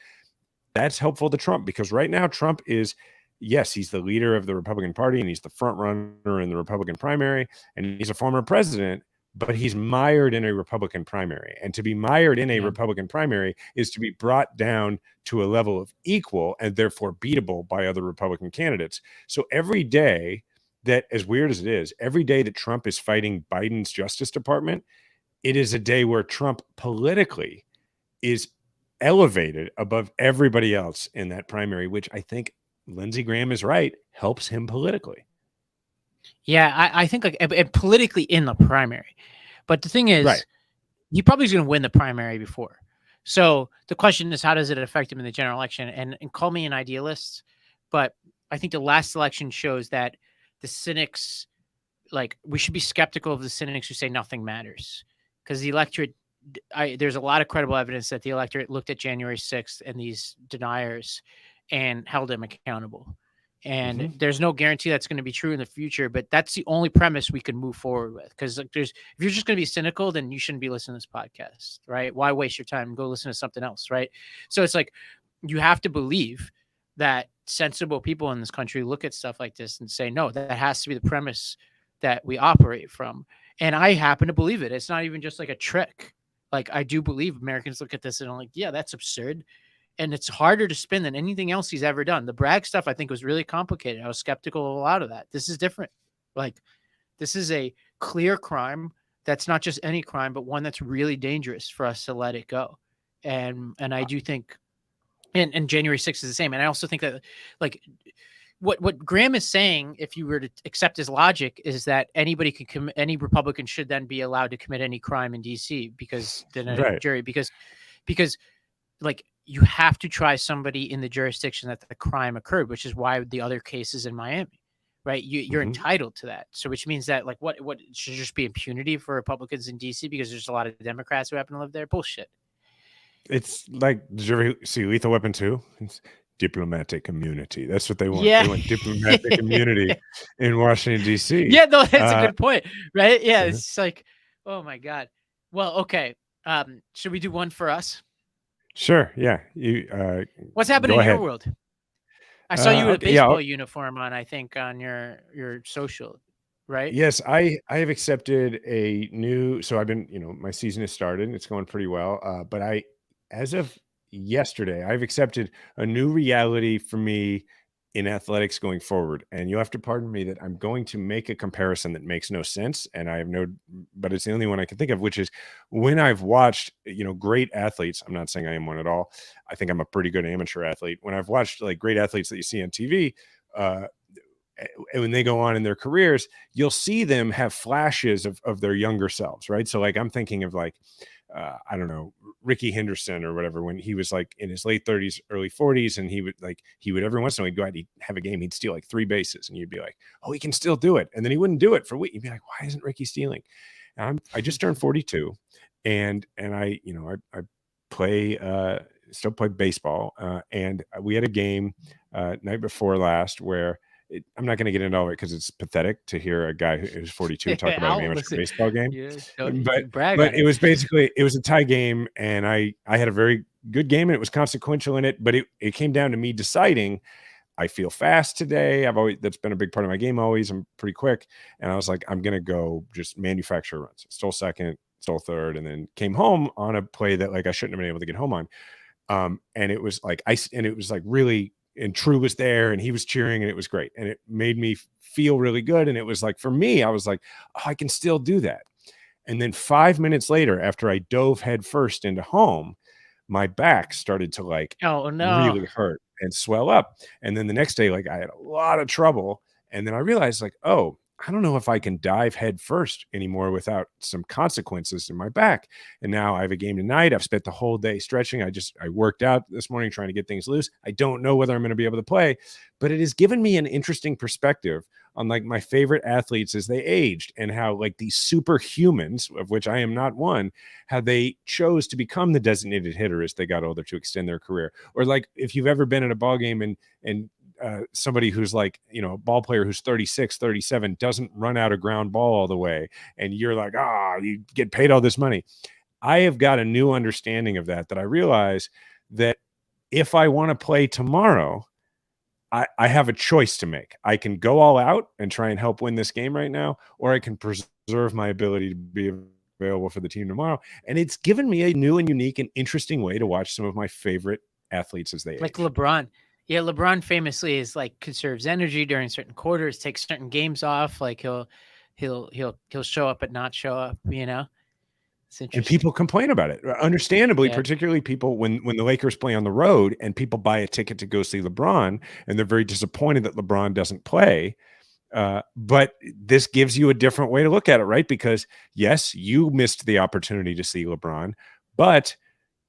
That's helpful to Trump, because right now Trump is, yes, he's the leader of the Republican Party and he's the front runner in the Republican primary, and he's a former president, but he's mired in a Republican primary. And to be mired in a Republican primary is to be brought down to a level of equal and therefore beatable by other Republican candidates. So every day that, as weird as it is, every day that Trump is fighting Biden's Justice Department, it is a day where Trump politically is elevated above everybody else in that primary, which I think Lindsey Graham is right, helps him politically. Yeah, I think like politically in the primary. But the thing is, right, he probably is going to win the primary before. So the question is, how does it affect him in the general election? And call me an idealist, but I think the last election shows that the cynics, like, we should be skeptical of the cynics who say nothing matters, because the electorate, there's a lot of credible evidence that the electorate looked at January 6th and these deniers and held them accountable. And there's no guarantee that's going to be true in the future, but that's the only premise we can move forward with. Because if you're just going to be cynical, then you shouldn't be listening to this podcast, right? Why waste your time and go listen to something else, right? So it's like, you have to believe that sensible people in this country look at stuff like this and say, no, that has to be the premise that we operate from. And I happen to believe it. It's not even just like a trick. Like, I do believe Americans look at this and are like, yeah, that's absurd. And it's harder to spin than anything else he's ever done. The Bragg stuff, I think, was really complicated. I was skeptical of a lot of that. This is different. Like, this is a clear crime that's not just any crime, but one that's really dangerous for us to let it go. And I do think, and January 6th is the same. And I also think that, like, what Graham is saying, if you were to accept his logic, is that anybody can commit, any Republican should then be allowed to commit any crime in DC, because then a jury, because like, you have to try somebody in the jurisdiction that the crime occurred, which is why the other case is in Miami, right? You're entitled to that. So which means that, like, what should just be impunity for Republicans in DC because there's a lot of Democrats who happen to live there? Bullshit. It's like, did you ever see Lethal Weapon 2? It's diplomatic immunity. That's what they want. Yeah. They want diplomatic immunity in Washington, D.C. Yeah, no, that's a good point, right? Yeah, it's like, oh my God. Well, okay. Should we do one for us? Sure. Yeah. What's happening in your world? I saw you with a baseball uniform on, I think, on your social, right? Yes, I have accepted a new. So I've been, my season has started and it's going pretty well. But as of yesterday, I've accepted a new reality for me in athletics going forward. And you'll have to pardon me that I'm going to make a comparison that makes no sense. And but it's the only one I can think of, which is when I've watched, great athletes. I'm not saying I am one at all. I think I'm a pretty good amateur athlete. When I've watched, like, great athletes that you see on TV, when they go on in their careers, you'll see them have flashes of their younger selves, right? So, like, I'm thinking of, like, I don't know, Ricky Henderson or whatever, when he was like in his late 30s, early 40s, and he would every once in a while he'd go out and he'd have a game, he'd steal like 3 bases, and you'd be like, oh, he can still do it. And then he wouldn't do it for a week. You'd be like, why isn't Ricky stealing? And I just turned 42, and I play still play baseball, and we had a game night before last where I'm not going to get into all of it because it's pathetic to hear a guy who's 42 talk about an amateur baseball game. Yeah, but it was basically, it was a tie game, and I had a very good game, and it was consequential in it. But it came down to me deciding, I feel fast today. That's been a big part of my game always. I'm pretty quick, and I was like, I'm going to go just manufacture runs. Stole second, stole third, and then came home on a play that like I shouldn't have been able to get home on. And it was like really. And True was there, and he was cheering, and it was great. And it made me feel really good. And it was like, for me, I was like, oh, I can still do that. And then 5 minutes later, after I dove headfirst into home, my back started to really hurt and swell up. And then the next day, like I had a lot of trouble. And then I realized like, oh, I don't know if I can dive head first anymore without some consequences in my back. And now I have a game tonight. I've spent the whole day stretching. I worked out this morning trying to get things loose. I don't know whether I'm going to be able to play, but it has given me an interesting perspective on like my favorite athletes as they aged, and how like these superhumans, of which I am not one, how they chose to become the designated hitter as they got older to extend their career. Or like if you've ever been at a ball game and somebody who's like, a ball player who's 36, 37 doesn't run out a ground ball all the way, and you're like, you get paid all this money. I have got a new understanding of that I realize that if I want to play tomorrow, I have a choice to make. I can go all out and try and help win this game right now, or I can preserve my ability to be available for the team tomorrow. And it's given me a new and unique and interesting way to watch some of my favorite athletes as they age. Like LeBron. Yeah, LeBron famously is like conserves energy during certain quarters, takes certain games off. Like he'll show up but not show up. It's interesting. And people complain about it, understandably, particularly people when the Lakers play on the road and people buy a ticket to go see LeBron, and they're very disappointed that LeBron doesn't play. But this gives you a different way to look at it, right? Because yes, you missed the opportunity to see LeBron, but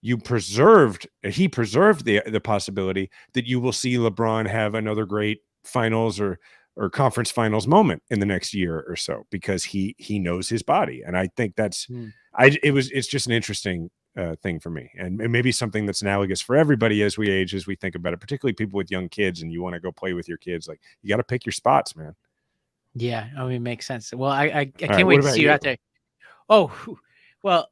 he preserved the possibility that you will see LeBron have another great finals or conference finals moment in the next year or so, because he knows his body. And I think that's it's just an interesting thing for me, and maybe something that's analogous for everybody as we age, as we think about it, particularly people with young kids, and you want to go play with your kids. Like, you got to pick your spots, man. Yeah, I mean, it makes sense. Well, I can't wait to see you out there. Oh, well,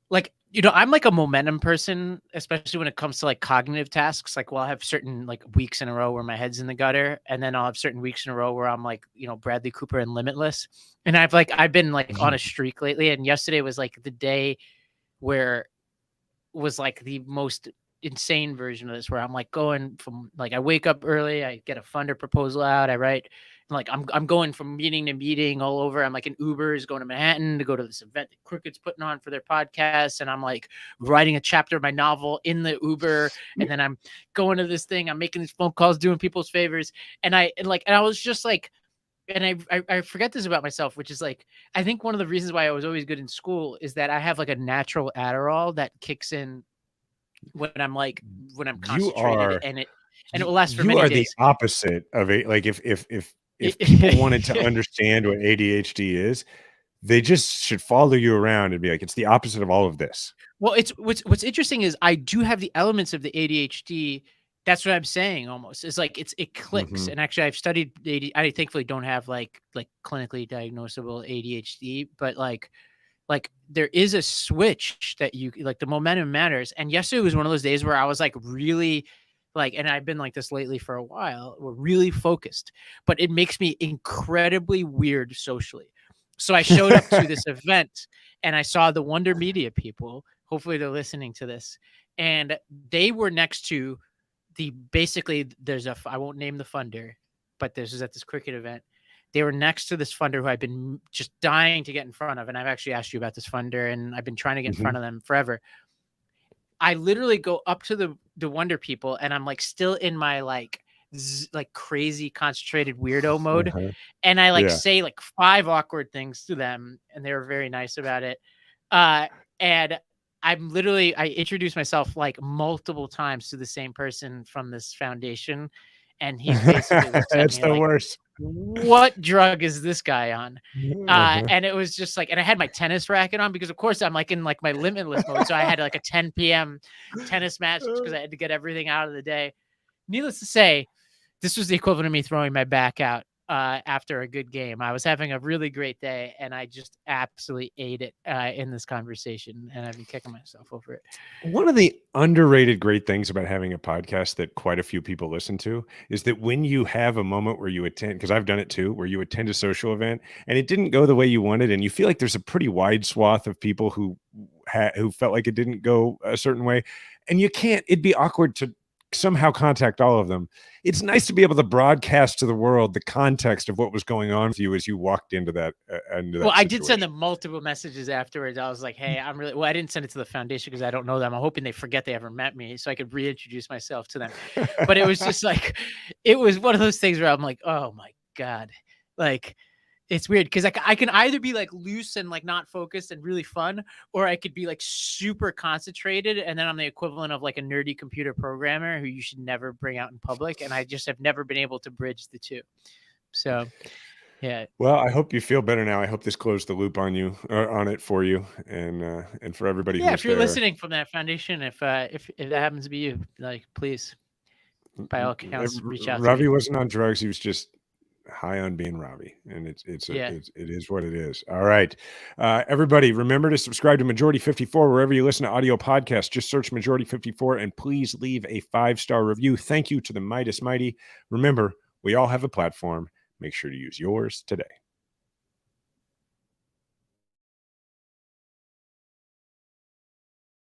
like, I'm like a momentum person, especially when it comes to like cognitive tasks. Like, I'll have certain like weeks in a row where my head's in the gutter, and then I'll have certain weeks in a row where I'm like, Bradley Cooper and Limitless. And I've been like on a streak lately, and yesterday was like the day where was like the most insane version of this, where I'm like going from like, I wake up early, I get a funder proposal out, I write. Like I'm going from meeting to meeting all over. I'm like in Ubers going to Manhattan to go to this event that Crooked's putting on for their podcast. And I'm like writing a chapter of my novel in the Uber. And then I'm going to this thing. I'm making these phone calls, doing people's favors. And I was just like, and I forget this about myself, which is like, I think one of the reasons why I was always good in school is that I have like a natural Adderall that kicks in when I'm concentrated, and it will last for many days. You are the opposite of it. Like if people wanted to understand what ADHD is, they just should follow you around and be like, it's the opposite of all of this. Well, it's what's interesting is I do have the elements of the ADHD. That's what I'm saying. Almost, it's like it clicks. And actually, I've studied ADHD. I thankfully don't have like clinically diagnosable ADHD, but like there is a switch that you like. The momentum matters. And yesterday was one of those days where I was like really. And I've been like this lately for a while. We're really focused, but it makes me incredibly weird socially. So I showed up to this event, and I saw the Wonder Media people. Hopefully they're listening to this. And they were next to I won't name the funder, but this is at this cricket event. They were next to this funder who I've been just dying to get in front of. And I've actually asked you about this funder, and I've been trying to get in front of them forever. I literally go up to the Wonder people, and I'm like still in my like crazy concentrated weirdo mode. And I say like 5 awkward things to them, and they were very nice about it. And I introduced myself like multiple times to the same person from this foundation. And he basically looks at That's me the like, worst. what drug is this guy on? And it was just like, and I had my tennis racket on because of course I'm like in like my limitless mode. So I had like a 10 p.m. tennis match because I had to get everything out of the day. Needless to say, this was the equivalent of me throwing my back out after a good game. I was having a really great day and I just absolutely ate it in this conversation, and I've been kicking myself over it. One of the underrated great things about having a podcast that quite a few people listen to is that when you have a moment where you attend, because I've done it too, where you attend a social event and it didn't go the way you wanted, and you feel like there's a pretty wide swath of people who felt like it didn't go a certain way, and it'd be awkward to somehow contact all of them. It's nice to be able to broadcast to the world the context of what was going on for you as you walked into that. Well, I did send them multiple messages afterwards. I was like, hey, I didn't send it to the foundation because I don't know them. I'm hoping they forget they ever met me so I could reintroduce myself to them. But it was just like, it was one of those things where I'm like, oh my God, like, it's weird because I can either be like loose and like not focused and really fun, or I could be like super concentrated. And then I'm the equivalent of like a nerdy computer programmer who you should never bring out in public. And I just have never been able to bridge the two. So, yeah. Well, I hope you feel better now. I hope this closed the loop on you, on it for you, and for everybody. Yeah, if you're listening from that foundation, if that happens to be you, like, please, by all accounts, reach out. Ravi wasn't on drugs. He was just high on being Ravi, and it is what it is. All right, everybody, remember to subscribe to Majority 54 wherever you listen to audio podcasts. Just search Majority 54 and please leave a 5-star review. Thank you to the Meidas Mighty. Remember, we all have a platform. Make sure to use yours today.